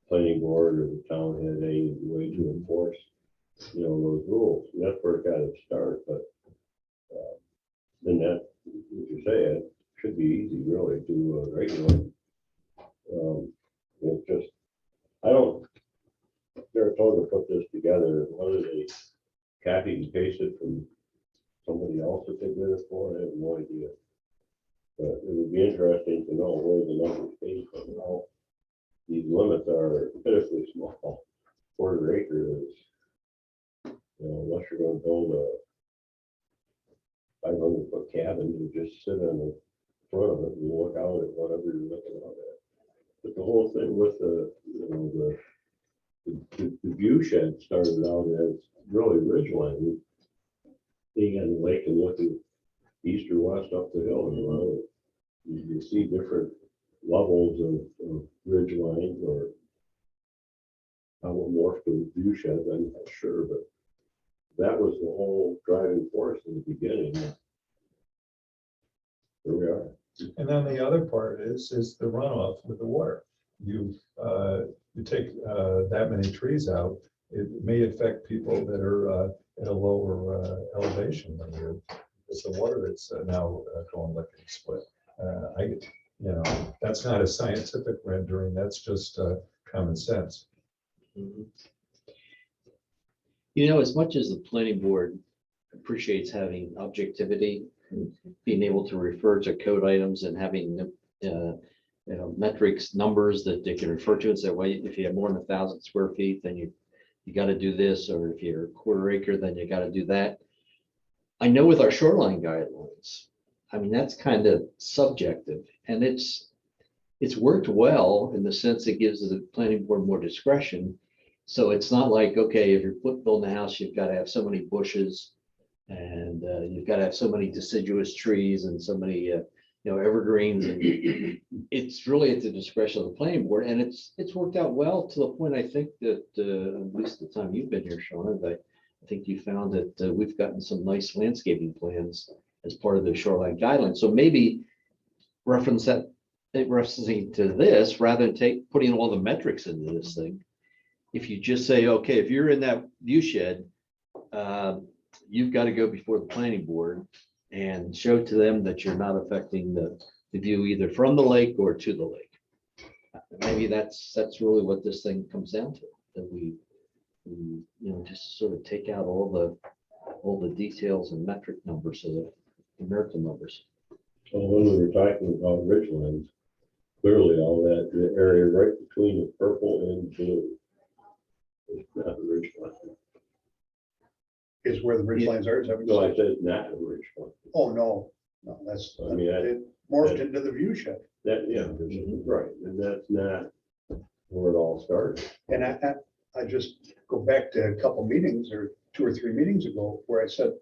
planning board or the town had any way to enforce, those rules. And that's where it got its start, but then that, as you say, it should be easy really to regulate. It's just, I don't, they're told to put this together, whether they copied and pasted from somebody else that they did it for, I have no idea. But it would be interesting to know where the numbers came from, how these limits are pitifully small. Quarter acre is, unless you're gonna build a 500-foot cabin, you just sit on the front of it and look out at whatever you're looking out at. But the whole thing with the view shed started out as really ridgeline. Being on the lake and looking east or west up the hill, you see different levels of ridge lines or how it morphed to view sheds, I'm not sure, but that was the whole driving force in the beginning. Here we are. And then the other part is the runoff with the water. You take that many trees out, it may affect people that are at a lower elevation than you. It's the water that's now going lickety split. That's not a scientific rendering, that's just common sense. As much as the planning board appreciates having objectivity, and being able to refer to code items and having metrics, numbers that they can refer to and say, well, if you have more than 1,000 square feet, then you got to do this, or if you're a quarter acre, then you got to do that. I know with our shoreline guidelines, I mean, that's kind of subjective, and it's worked well in the sense it gives the planning board more discretion. So it's not like, okay, if you're building a house, you've got to have so many bushes, and you've got to have so many deciduous trees and so many evergreens, and it's really at the discretion of the planning board, and it's worked out well to the point, I think, that at least the time you've been here, Sean, I think you found that we've gotten some nice landscaping plans as part of the shoreline guidelines. So maybe referencing to this rather than putting all the metrics into this thing. If you just say, okay, if you're in that view shed, you've got to go before the planning board and show to them that you're not affecting the view either from the lake or to the lake. Maybe that's really what this thing comes down to, that we just sort of take out all the details and metric numbers of the numerical numbers. Well, when we were talking about ridgelines, clearly all that, the area right between the purple and blue is not a ridgeline. Is where the ridge lines are, is that what No, you I said? said it's not a ridgeline. Oh, no, that's, I mean, it morphed into the view shed. That, yeah, right, and that's not where it all started. And I just go back to a couple meetings or 2 or 3 meetings ago where I said, at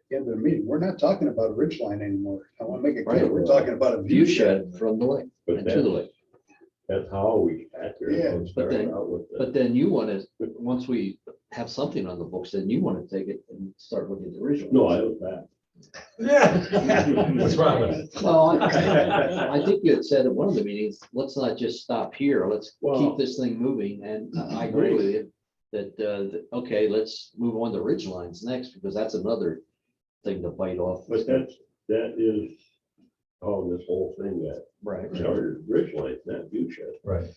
the end of the meeting, we're not talking about a ridge line anymore. I want to make it clear, Right. we're talking about a View view shed. shed from the lake But and to the that's, lake. that's how we got there. Yeah, We started out with that. But then you want to, once we have something on the books, then you want to take it and start looking at the original. No, I was that. Yeah. What's wrong with it? Well, I think you had said at one of the meetings, let's not just stop here, let's Well- keep this thing moving, and I agree with you. Okay, let's move on to ridge lines next, because that's another thing to bite off. But that is how this whole thing got Right, started, ridgeline, not view shed. Right.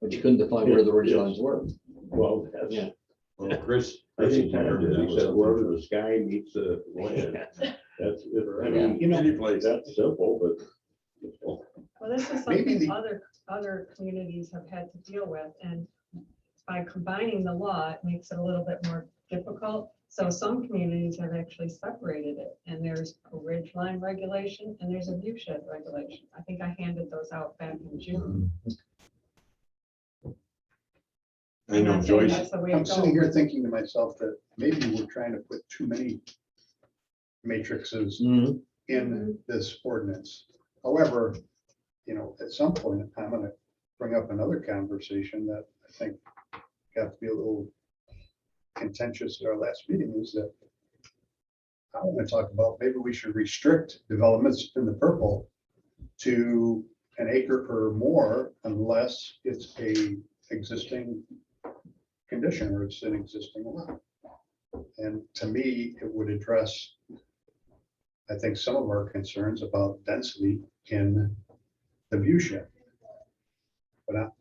but you couldn't define where the ridge lines were. Well, that's, Yeah. Well, Chris. I think Chris Tom did, did, he said wherever the sky meets the land. That's, I mean, You know, Any place. that's simple, but. Well, this is Maybe something the- other communities have had to deal with, and by combining the law, it makes it a little bit more difficult. So some communities have actually separated it, and there's a ridge line regulation and there's a view shed regulation. I think I handed those out back in June. I know I'm not saying Joyce, that's the way I'm to sitting go. here thinking to myself that maybe we're trying to put too many matrices Mhm. in this ordinance. However, at some point, I'm gonna bring up another conversation that I think got to be a little contentious at our last meeting, is that I want to talk about, maybe we should restrict developments in the purple to an acre or more unless it's a existing condition or it's an existing lot. And to me, it would address, I think, some of our concerns about density in the view shed. But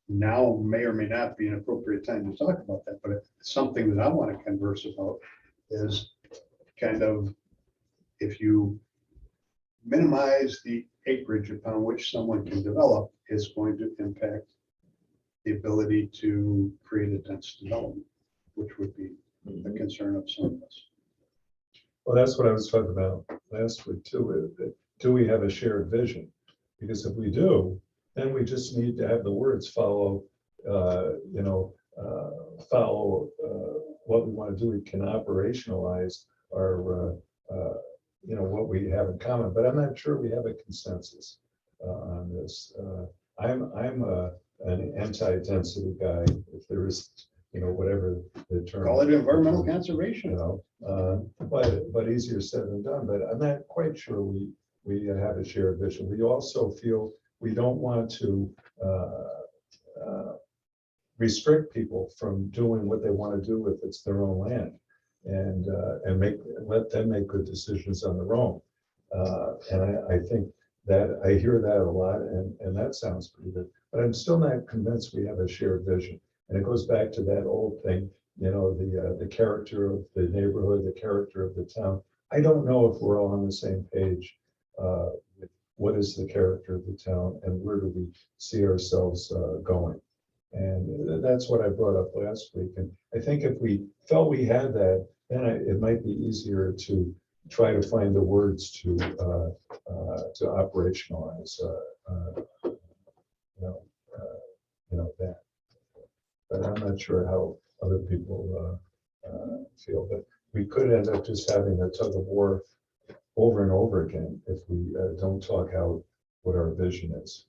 now may or may not be an appropriate time to talk about that, but it's something that I want to converse about is kind of, if you minimize the acreage upon which someone can develop, it's going to impact the ability to create a dense development, which would be a concern of some of us. Well, that's what I was talking about last week too. Do we have a shared vision? Because if we do, then we just need to have the words follow, follow what we want to do. We can operationalize our, what we have in common, but I'm not sure we have a consensus on this. I'm an anti-density guy, if there is, whatever the term. Call it environmental conservation. But easier said than done. But I'm not quite sure we have a shared vision. We also feel we don't want to restrict people from doing what they want to do with it's their own land, and let them make good decisions on their own. And I think that I hear that a lot, and that sounds pretty good. But I'm still not convinced we have a shared vision. And it goes back to that old thing, the character of the neighborhood, the character of the town. I don't know if we're all on the same page with what is the character of the town and where do we see ourselves going. And that's what I brought up last week. And I think if we felt we had that, then it might be easier to try to find the words to operationalize that. But I'm not sure how other people feel. But we could end up just having a tug of war over and over again if we don't talk out what our vision is.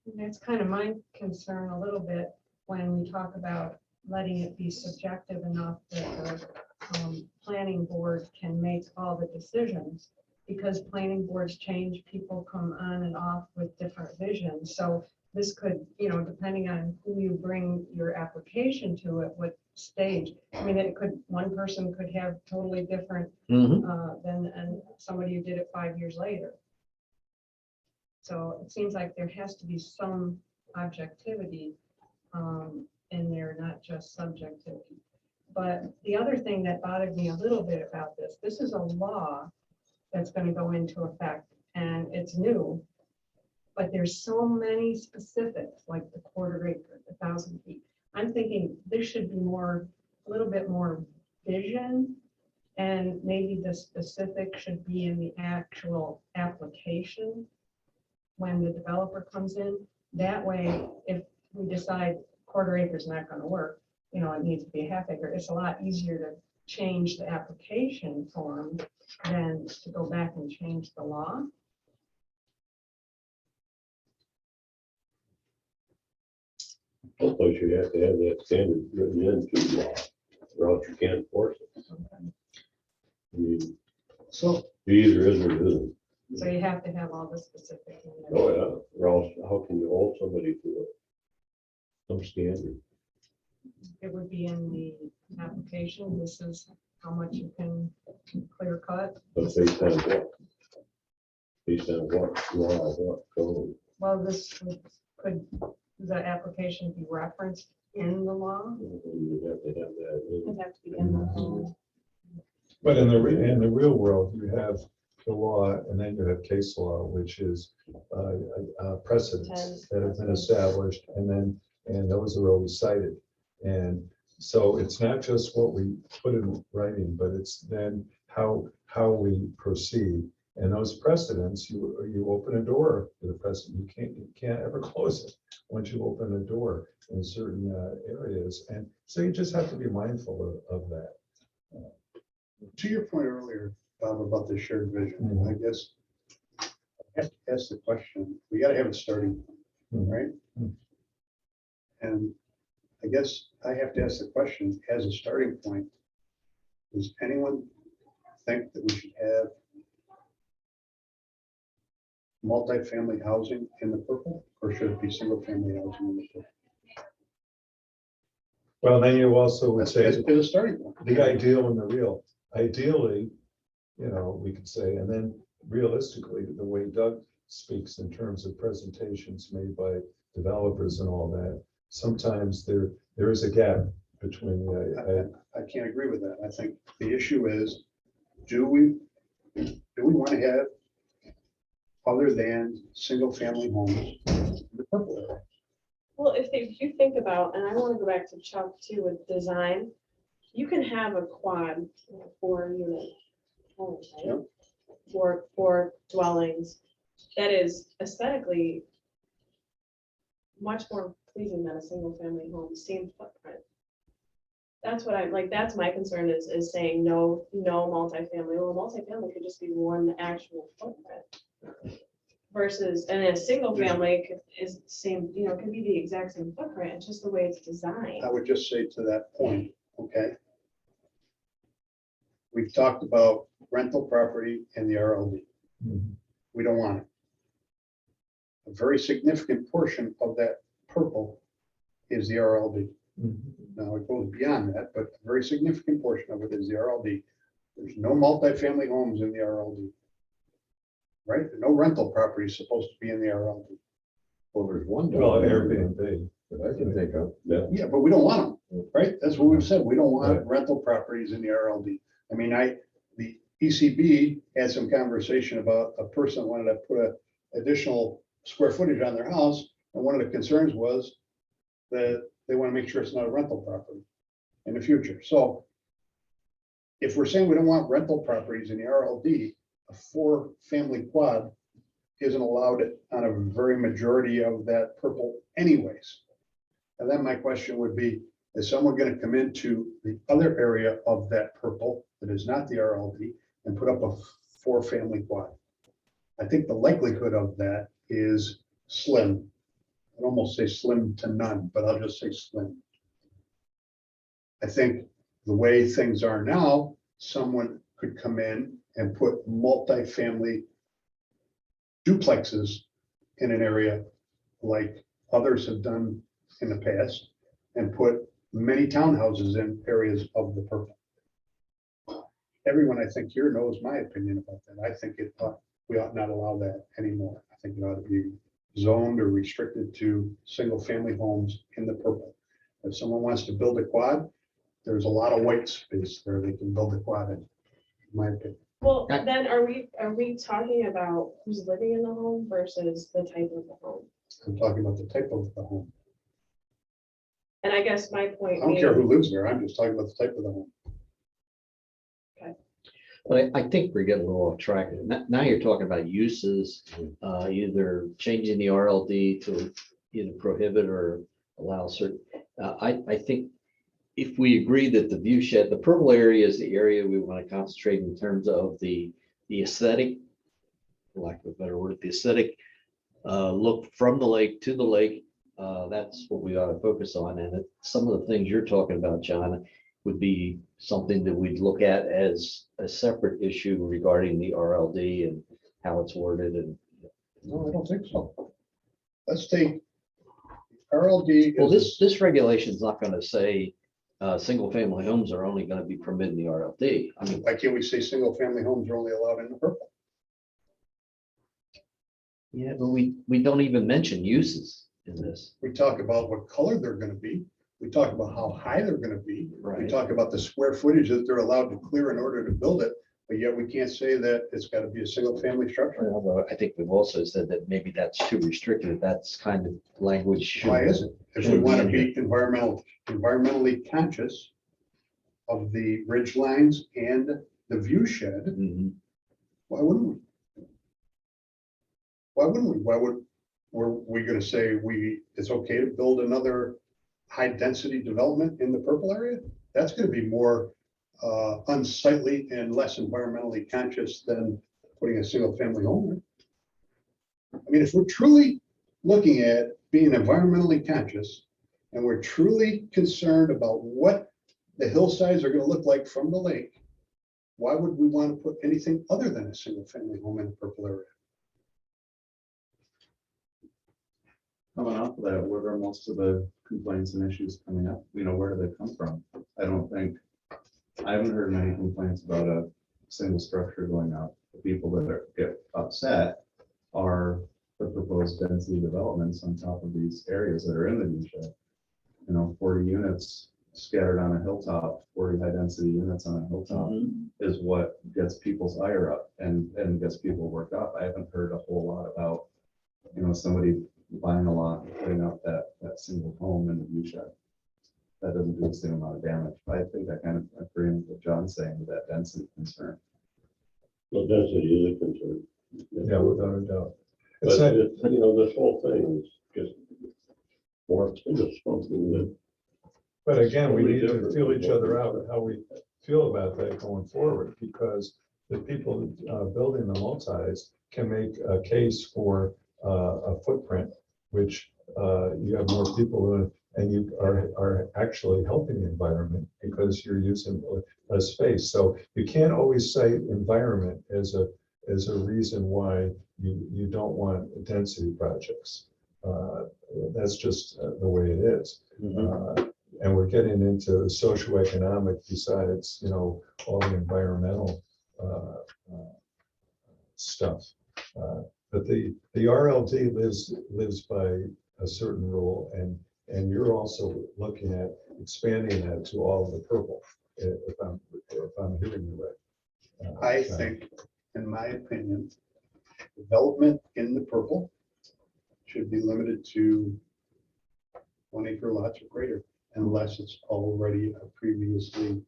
And that's kind of my concern a little bit when we talk about letting it be subjective enough that the planning board can make all the decisions, because planning boards change, people come on and off with different visions. So this could, depending on who you bring your application to at what stage, one person could have totally different than and somebody who did it 5 years later. So it seems like there has to be some objectivity in there, not just subjectivity. But the other thing that bothered me a little bit about this is a law that's going to go into effect, and it's new. But there's so many specifics, like the quarter acre, 1,000 feet. I'm thinking there should be a little bit more vision, and maybe the specific should be in the actual application when the developer comes in. That way, if we decide quarter acre is not going to work, it needs to be a half acre, it's a lot easier to change the application form than to go back and change the law. Also, you have to have that standard written into the law, or else you can't enforce it. I mean, So it either is or it isn't. So you have to have all the specific in there. Oh, yeah, or else how can you hold somebody to some standard? It would be in the application. This is how much you can clear cut. But based on what? Based on what law, what code? Well, could the application be referenced in the law? You have to have that. It'd have to be in the law. But in the real world, you have the law, and then you have case law, which is precedents that have been established, and those are always cited. And so it's not just what we put in writing, but it's then how we proceed. And those precedents, you open a door to the precedent. You can't ever close it once you open a door in certain areas. And so you just have to be mindful of that. to your point earlier, Bob, about the shared vision, I guess I have to ask the question, we gotta have a starting point, right? And I guess I have to ask the question, as a starting point, does anyone think that we should have multifamily housing in the purple, or should it be single family housing in the purple? Well, then you also would That's say as a starting point. the ideal and the real. Ideally, you know, we could say, and then realistically, the way Doug speaks in terms of presentations made by developers and all that, sometimes there is a gap between I can't agree with that. I think the issue is, do we want to have other than single family homes in the purple area? Well, if you think about, and I want to go back to Chuck too with design, you can have a quad, 4-unit home, right? Yep. Four dwellings, that is aesthetically much more pleasing than a single family home, same footprint. That's what I'm like, that's my concern is saying no multifamily. Well, multifamily could just be one actual footprint. Versus, and a single family is same, could be the exact same footprint, it's just the way it's designed. I would just say to that point, okay? We've talked about rental property and the RLD. We don't want it. A very significant portion of that purple is the RLD. Now, it goes beyond that, but a very significant portion of it is the RLD. There's no multifamily homes in the RLD. Right? No rental property is supposed to be in the RLD. Well, there's one. well, Airbnb. That I can think of. Yeah. Yeah, but we don't want them, right? That's what we've said. We don't want Right. rental properties in the RLD. I mean, the ECB had some conversation about a person that wanted to put a additional square footage on their house. And one of the concerns was that they want to make sure it's not a rental property in the future. So if we're saying we don't want rental properties in the RLD, a 4-family quad isn't allowed on a very majority of that purple anyways. And then my question would be, is someone going to come into the other area of that purple that is not the RLD and put up a 4-family quad? I think the likelihood of that is slim. I'd almost say slim to none, but I'll just say slim. I think the way things are now, someone could come in and put multifamily duplexes in an area like others have done in the past and put many townhouses in areas of the purple. Everyone I think here knows my opinion about that. I think we ought not allow that anymore. I think it ought to be zoned or restricted to single family homes in the purple. If someone wants to build a quad, there's a lot of white space there they can build a quad in my opinion. Well, then are we talking about who's living in the home versus the type of the home? I'm talking about the type of the home. And I guess my point I don't care who being, lives there. I'm just talking about the type of the home. But I think we're getting a little off track. Now you're talking about uses, either changing the RLD to either prohibit or allow certain. I think if we agree that the view shed, the purple area is the area we want to concentrate in terms of the aesthetic, for lack of a better word, the aesthetic look from the lake to the lake. That's what we ought to focus on. And some of the things you're talking about, John, would be something that we'd look at as a separate issue regarding the RLD and how it's worded. And No, I don't think so. Let's take RLD. well, this regulation is not going to say single family homes are only going to be permitted in the RLD. I mean, Why can't we say single family homes are only allowed in the purple? yeah, but we don't even mention uses in this. We talk about what color they're gonna be. We talk about how high they're gonna be. We Right. talk about the square footage that they're allowed to clear in order to build it, but yet we can't say that it's gotta be a single family structure. Although I think we've also said that maybe that's too restrictive. That's kind of language. Why is it? If we want to be environmentally conscious of the ridge lines and the view shed, Mhm. why wouldn't we? Why wouldn't we? Were we gonna say it's okay to build another high density development in the purple area? That's gonna be more unsightly and less environmentally conscious than putting a single family home in. I mean, if we're truly looking at being environmentally conscious and we're truly concerned about what the hillsides are gonna look like from the lake, why would we want to put anything other than a single family home in the purple area? Coming off of that, where are most of the complaints and issues coming up? Where do they come from? I haven't heard many complaints about a single structure going up. The people that get upset are the proposed density developments on top of these areas that are in the viewshed. 40 units scattered on a hilltop, 40 high density units on a hilltop is what gets people's ire up and gets people worked up. I haven't heard a whole lot about, somebody buying a lot, and putting up that single home in the view shed. That doesn't do the same amount of damage. I think I kind of agree with what John's saying with that density concern. Well, density is a concern. Yeah, without a doubt. But, It's not, this whole thing is just more, it's just something that. but again, we Totally need to different feel from each what other we- out and how we feel about that going forward, because the people building the multis can make a case for a footprint, which you have more people who, and you are actually helping the environment because you're using a space. So you can't always cite environment as a reason why you don't want density projects. That's just the way it is. And we're getting into socioeconomic besides, all the environmental stuff. But the RLD lives by a certain rule, and you're also looking at expanding that to all of the purple, if I'm hearing you right. I think, in my opinion, development in the purple should be limited to 1 acre lots or greater, unless it's already a previously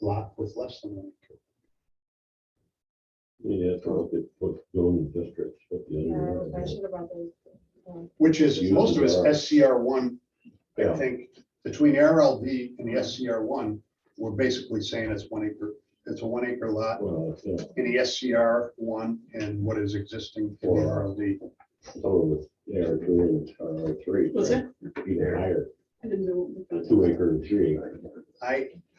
lot with less than 1 acre. Yeah, to look at what zoning districts, what the. Yeah, I should have brought those. Which is, most of it's SCR1. I Yeah. think between RLD and the SCR1, we're basically saying it's 1 acre. It's a 1 acre lot Well, yeah, in the SCR1 and what is existing in the RLD. some of the, R2 and R3. Was it? Even higher, I didn't know. what we got. 2 acre and 3.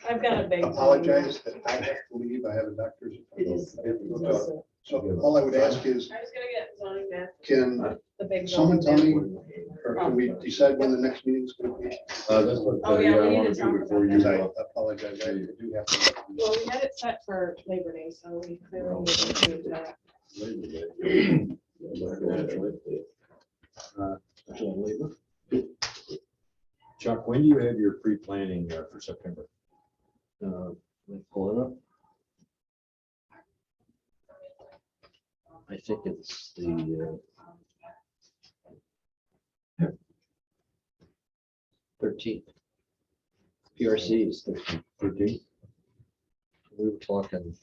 I've got a big. Apologize that I have to leave. I have a doctor's. It is. I have to go talk. So all I would ask is, I was gonna get zoning map, can the big. someone tell zoning me, map. or can we decide when the next meeting is going to be? That's what Oh, yeah, we I need want to to talk do about before you. Because I apologize, I do have to. Well, we had it set for Labor Day, so we clearly need to change that. Chuck, when do you have your pre-planning for September? Let me pull it up. I think it's the 13th. PRC is 13th. We were talking,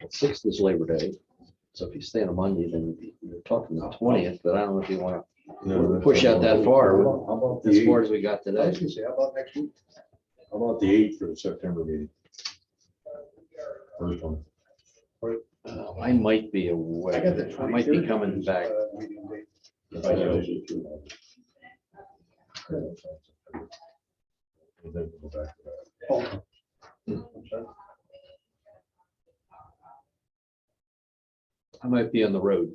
6th is Labor Day. So if you stay on a Monday, then you're talking the 20th, but I don't know if you want to push out that far, How about as the far 8th? as we got I was today. gonna say, how about next week? How about the 8th for the September meeting? First one. I might be away. I got the 23rd. I might be coming back. Meeting date. And then we'll go back to that. Oh. I'm sorry. I might be on the road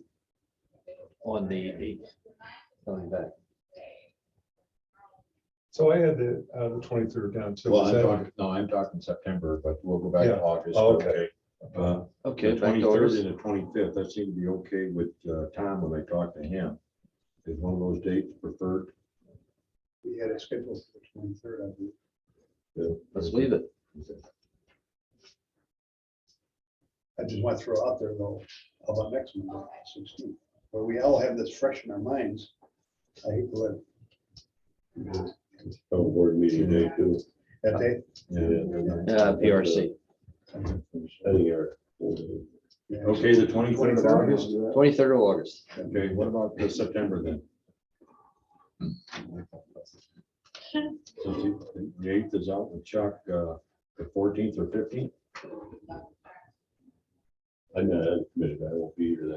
on the 8th, coming back. So I had the 23rd down too. Well, Is I'm that- talking, no, I'm talking September, but we'll go back Yeah. to August. Oh, okay. Okay, The back to 23rd August. and the 25th, that seemed to be okay with Tom when I talked to him. Is one of those dates preferred? We had it scheduled for the 23rd, I believe. Let's leave it. I just want to throw out there though, how about next Monday, 16th, where we all have this fresh in our minds. I hate to let Board meeting day too. that day. PRC, Setting our. Yeah. Okay, the 23rd of August? 23rd of August. Okay, what about the September then? So the 8th is out with Chuck, the 14th or 15th? I'm not committed, I won't be here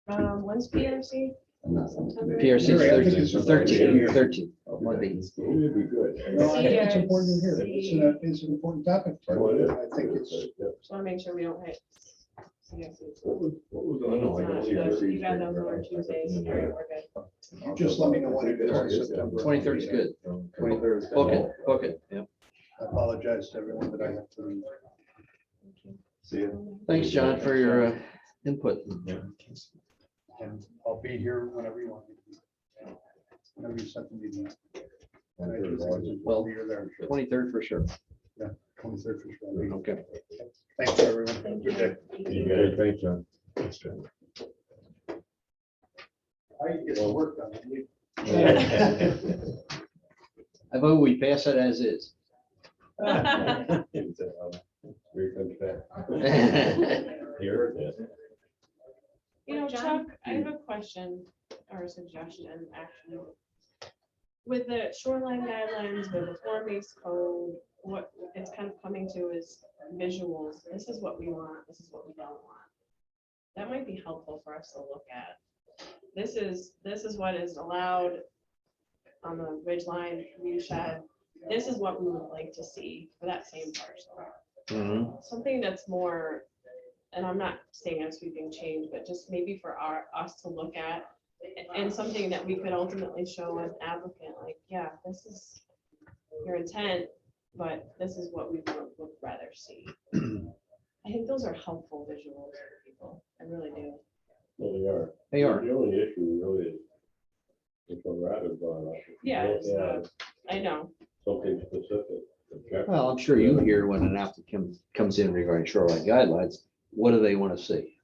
that. When's PRC? September? PRC Mary, I think is it's 13th. Monday. It'd be good. No, I think it's important to hear. It's an important topic. Oh, it is. I think it's, Just wanna make sure we don't hit Yes, it's- What was, I know, I don't see. it's not- You got no more Tuesdays, all right, we're good. Just let me know when it is in September. 23rd is good. 23rd is Book good. it, book it, yeah. I apologize to everyone that I have to leave. See you. Thanks, John, for your input. And I'll be here whenever you want me to be. Whenever you set the meeting up. And I do think it's important Well, that you're there. 23rd for sure. 23rd for sure. Okay. Thanks, everyone. Have a good day. Okay, thanks, John. I can get some work done. I vote we pass it as is. Here comes back. Here it is. You know, Chuck, I have a question or a suggestion, actually. With the shoreline guidelines, with the form-based code, what it's kind of coming to is visuals. This is what we want, this is what we don't want. That might be helpful for us to look at. This is what is allowed on the ridge line view shed. This is what we would like to see for that same parcel. Mhm. Something that's more, and I'm not saying a sweeping change, but just maybe for us to look at, and something that we could ultimately show an applicant, like, yeah, this is your intent, but this is what we would rather see. I think those are helpful visuals for people. I really do. Well, they are. They are. The only issue really is what Roger brought up. Yeah, it's, Yeah, I know. something specific. objective. Well, I'm sure you hear when an applicant comes in regarding shoreline guidelines, what do they want to see?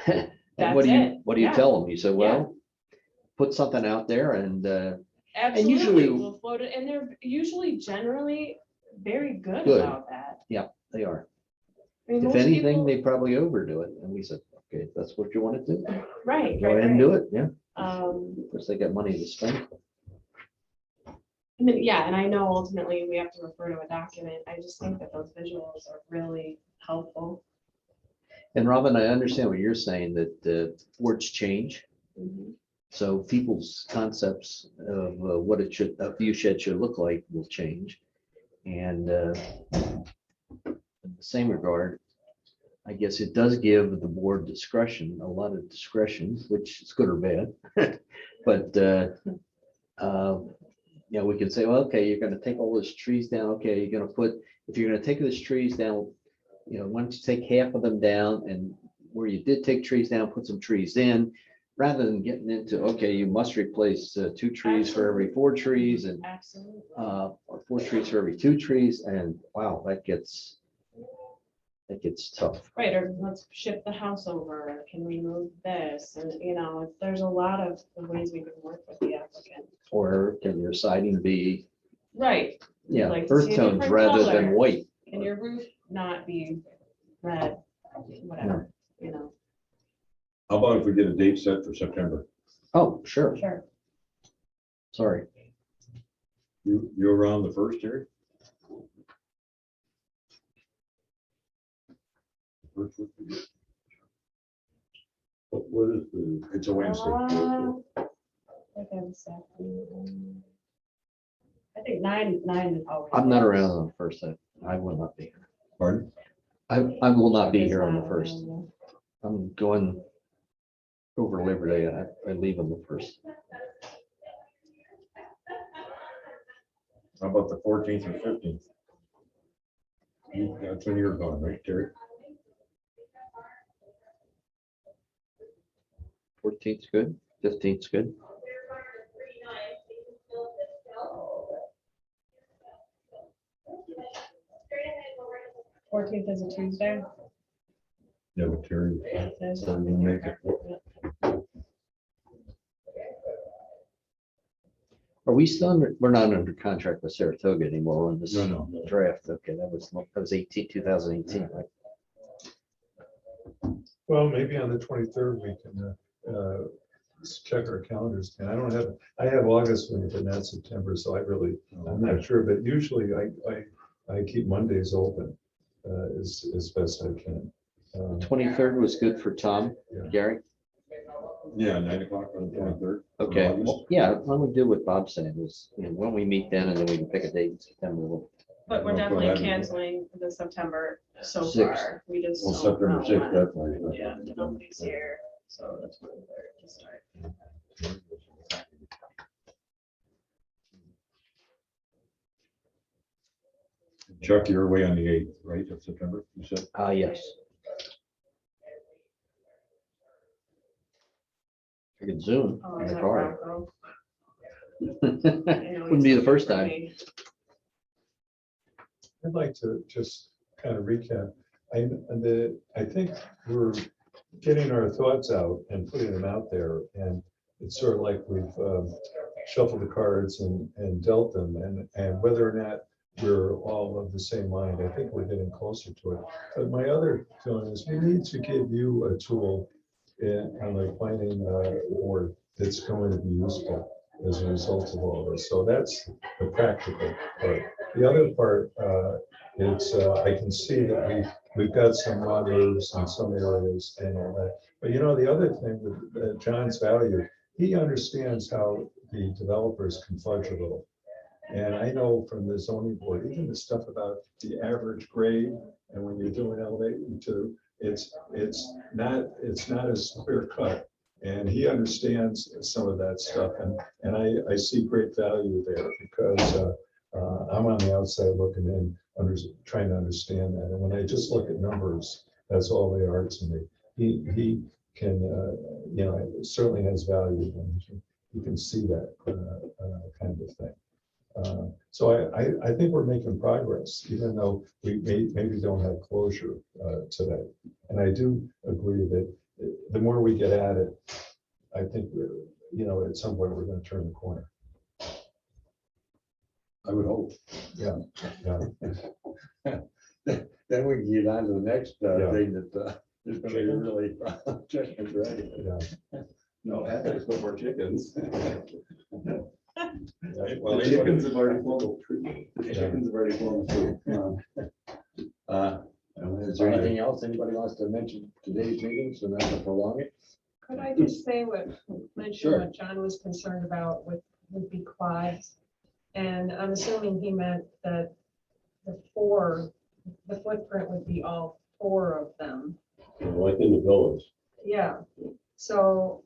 And what That's do it. what do you Yeah. tell them? You say, well, put something out there and Absolutely, usually- we'll float it, and they're usually generally very good Good. about that. they are. I mean, If most anything, people- they probably overdo it. And we said, okay, if that's what you want to do, Right, go ahead and do it. Yeah, Um, of course, they got money to spend. I mean, yeah, and I know ultimately we have to refer to a document. I just think that those visuals are really helpful. And Robin, I understand what you're saying, that words change. Mhm. So people's concepts of what it should, a view shed should look like will change. And in the same regard, I guess it does give the board discretion, a lot of discretion, which is good or bad. But, you know, we can say, well, okay, you're gonna take all those trees down. Okay, you're gonna put, if you're gonna take those trees down, you know, why don't you take half of them down, and where you did take trees down, put some trees in, rather than getting into, okay, you must replace 2 trees for every 4 trees and Absolutely. or 4 trees for every 2 trees, and wow, that gets tough. Right, or let's shift the house over, can we move this? And, you know, there's a lot of ways we can work with the applicant. Or can your siding be, Right, yeah, Like to earth see a tones different rather color. than white? can your roof not be red, whatever, you know? How about if we get a date set for September? Oh, sure, Sure. sorry. You around the first, Terry? First would be good. What is the? It's a Wednesday. I think nine is always. I'm not around on the first. I will not be here. Pardon? I will not be It's here on the not first. available. I'm going over Labor Day. I leave on the first. How about the 14th or 15th? That's when you're gone, right, Terry? 14th's good, 15th's good. Fourteenth is a Tuesday. Yeah, but Terry. So we make it. Are we still under, we're not under contract with Saratoga anymore on this No. draft? Okay, that was 2018, right? Well, maybe on the 23rd, we can just check our calendars. And I have August when but not September, so I'm not sure, but usually I keep Mondays open as best I can. 23rd was good for Tom, Yeah. Gary. Yeah, 9 o'clock on the 23rd. Okay, August. well, yeah, why don't we do what Bob said was, you know, when we meet then and then we can pick a date in September. But we're Well, definitely go ahead. canceling the September so Sixth. far. We just. Well, don't September know sixth, when. definitely. Yeah, nobody's here, so that's when they're to start. Chuck, you're away on the 8th, right, of September, you said? Yes. I could Zoom Oh, in is the that car. Rocco? I know Wouldn't be he's the first looking for time. me. I'd like to just kind of recap. I think we're getting our thoughts out and putting them out there. And it's sort of like we've shuffled the cards and dealt them. And whether or not we're all of the same mind, I think we're getting closer to it. But my other feeling is we need to give you a tool on the planning board that's going to be useful as a result of all this. So that's the practical part. The other part, I can see that we've got some raw nerves in some areas and all that. But the other thing with John's value, he understands how the developers can fudge a little. And I know from the zoning board, even the stuff about the average grade, and when you're doing elevation too, it's not as clear cut. And he understands some of that stuff, and I see great value there because I'm on the outside looking in, trying to understand that. And when I just look at numbers, that's all they are to me. He can, certainly has value, and you can see that kind of thing. So I think we're making progress, even though we maybe don't have closure today. And I do agree that the more we get at it, I think we're, at some point we're going to turn the corner. I would hope. Yeah. Then we can get on to the next Yeah. thing that is gonna be really chickens, right? Yeah. No ethics before chickens. Well, The chickens have already flown. The chickens have already flown. Is there anything else anybody wants to mention today's meeting, so not to prolong it? Could I just say mention Sure. what John was concerned about would be quads? And I'm assuming he meant that the footprint would be all 4 of them. Like in the village. Yeah, so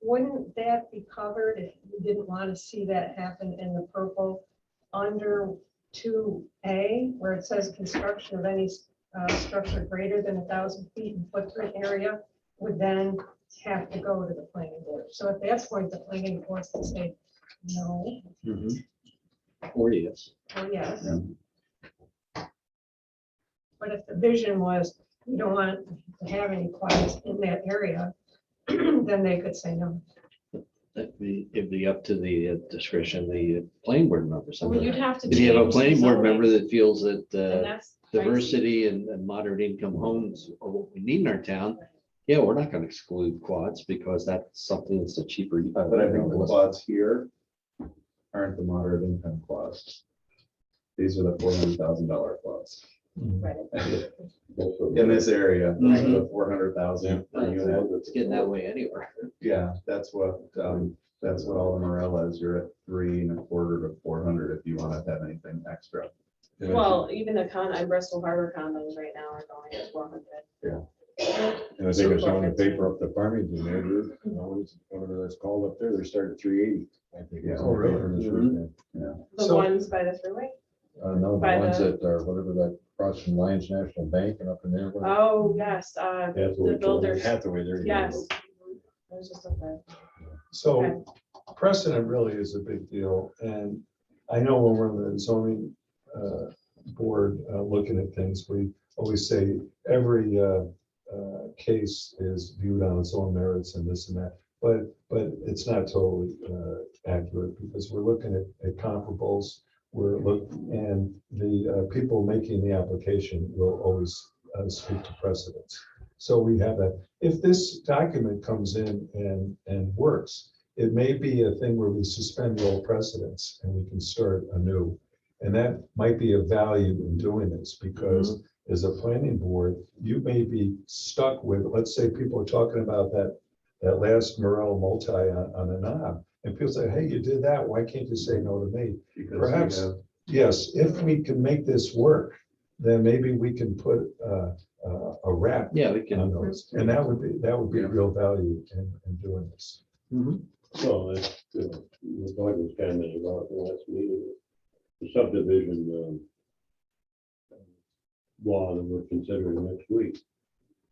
wouldn't that be covered if you didn't want to see that happen in the purple under 2A, where it says construction of any structure greater than 1,000 feet in footprint area would then have to go to the planning board. So at that point, the planning board can say no Or yes. or yes. Yeah. But if the vision was, we don't want to have any quads in that area, then they could say no. It'd be up to the discretion, of the planning board member. Well, something. you'd have to. If you have a change the planning board zoning, member that feels that and that's pricey. diversity and moderate income homes are what we need in our town, yeah, we're not gonna exclude quads because that's something that's a cheaper. But I think the quads here aren't the moderate income quads. These are the $400,000 quads. Right. In this area, Mhm. the 400,000 per unit. It's getting that way anywhere. Yeah, that's what all the Morella is. You're at 3.25 to 400 if you want to have anything extra. Well, even the Bristol Harbor condos right now are going at 400. And I think it's on the paper up to Farmington there, whatever that's called up there, they start at 380. I think. Yeah. Oh, really? This weekend. The So- ones by the thruway? No, the By ones the- that are, whatever that cross from Lions National Bank and up in there. whatever. Oh, yes, Hathaway the builders, Hathaway, there you go. yes. There's just up there. So Okay. precedent really is a big deal. And I know when we're in the zoning board looking at things, we always say every case is viewed on its own merits and this and that. But it's not totally accurate because we're looking at comparables. And the people making the application will always speak to precedents. So we have that. If this document comes in and works, it may be a thing where we suspend the old precedents and we can start anew. And that might be of value in doing this because as a planning board, you may be stuck with, let's say people are talking about that last Morel multi on a knob. And people say, hey, you did that. Why can't you say no to me? Because Perhaps- you have yes, if we can make this work, then maybe we can put a wrap Yeah, we on can. those. And that would be real value in doing this. Mhm. So that's, what Doug was commenting about the last meeting, the subdivision law that we're considering next week.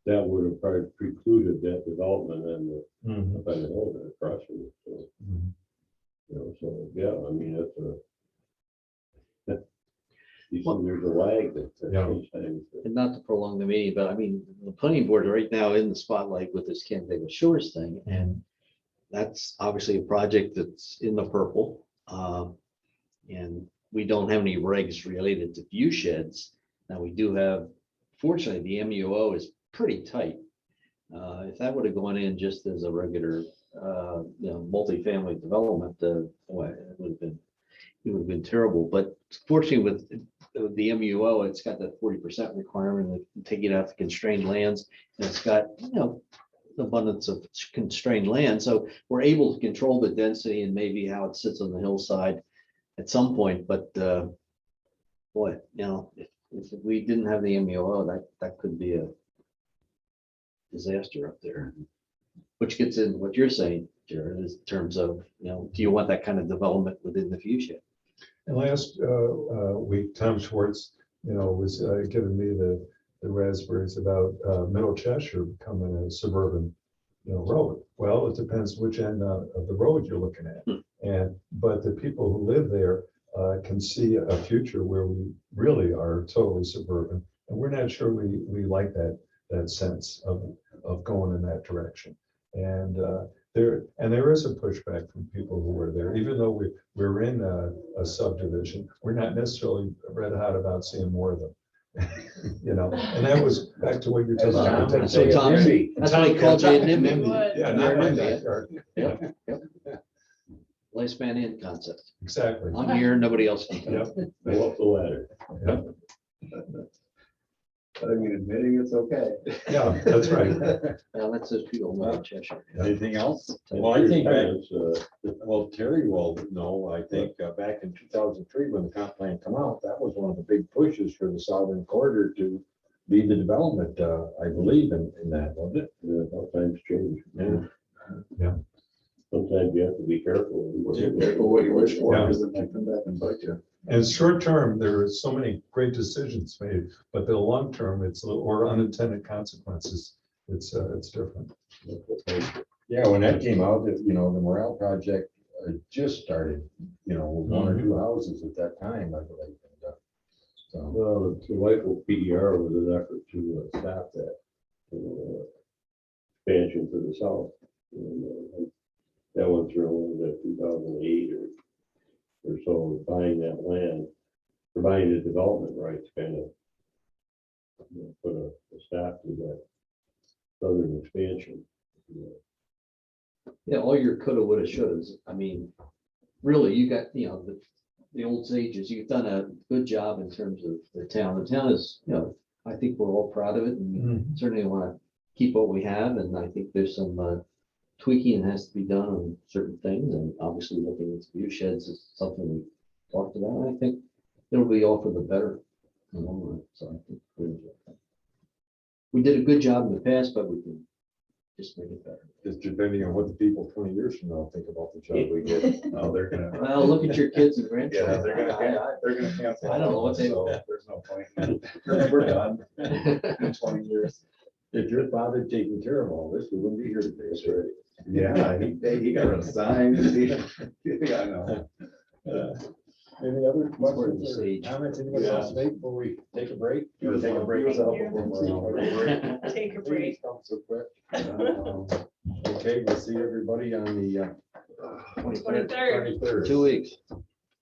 That would have probably precluded that development and the, Mhm. by the hill there across from it. So, Mhm. you know, so, yeah, I mean, that's a. You Well- see, there's a lag that. Yeah. sometimes- And not to prolong the meeting, but I mean, the planning board right now in the spotlight with this Canandaigua Shores thing, and that's obviously a project that's in the purple. And we don't have any regs related to view sheds. Now, we do have, fortunately, the MUO is pretty tight. If that would have gone in just as a regular, multifamily development, boy, it would have been terrible. But fortunately with the MUO, it's got that 40% requirement of taking out the constrained lands. And it's got, abundance of constrained land. So we're able to control the density and maybe how it sits on the hillside at some point. But boy, if we didn't have the MUO, that could be a disaster up there. Which gets in what you're saying, Jared, in terms of, do you want that kind of development within the future? And last week, Tom Schwartz, was giving me the raspberries about Middle Cheshire becoming a suburban, road. Well, it depends which end of the road you're looking at. But the people who live there can see a future where we really are totally suburban. And we're not sure we like that sense of going in that direction. And there is a pushback from people who are there, even though we're in a subdivision, we're not necessarily red hot about seeing more of them. And that was back to what you're talking about. So Tom, that's why he called you a NIMBY. Would. Yeah, not my backyard. Yep. Last man in concept. Exactly. I'm here, nobody else can. Yep. Go up the ladder. But I mean, admitting it's okay. Yeah, that's right. Well, that's those people in Cheshire. Anything else? Well, I think, It's, well, Terry will know, I think, back in 2003, when the comp plan come out, that was one of the big pushes for the southern corridor to lead the development, I believe in that, wasn't it? Sometimes change. Yeah. Sometimes you have to be careful. Careful what you wish for, Yeah. because it might come back and bite you. And short term, there are so many great decisions made, but the long term, or unintended consequences, it's different. Yeah, when that came out, the Morale project just started, one or two houses at that time, I believe. So, Well, the local PER was an effort to stop that expansion to the south. And, that went through, what was that, 2008 or so, buying that land, or buying the development rights, kind of put a stop to that southern expansion. Yeah, all your coulda, woulda, shouldas. I mean, really, you got, the old sages, you've done a good job in terms of the town. The town is, I think we're all proud of it and certainly want to keep what we have. And I think there's some tweaking that has to be done on certain things. And obviously looking at view sheds is something we talked about. And I think it'll be all for the better in the long run. So I think we did a good job in the past, but we can just make it better. just depending on what the people 20 years from now think about the job we did. Oh, they're gonna. Well, look at your kids and Yeah, grandchildren. they're gonna cancel. I don't know what they- So there's no point. We're done in 20 years. If your father taking care of all this, we wouldn't be here today. That's right. Yeah, he got rid of signs. Yeah, I know. Any other questions or Sage. comments anybody else make before we take a break? You wanna take a break? Thank you. Take a break. So quick. Okay, we'll see everybody on the 23rd. 23rd. 2 weeks.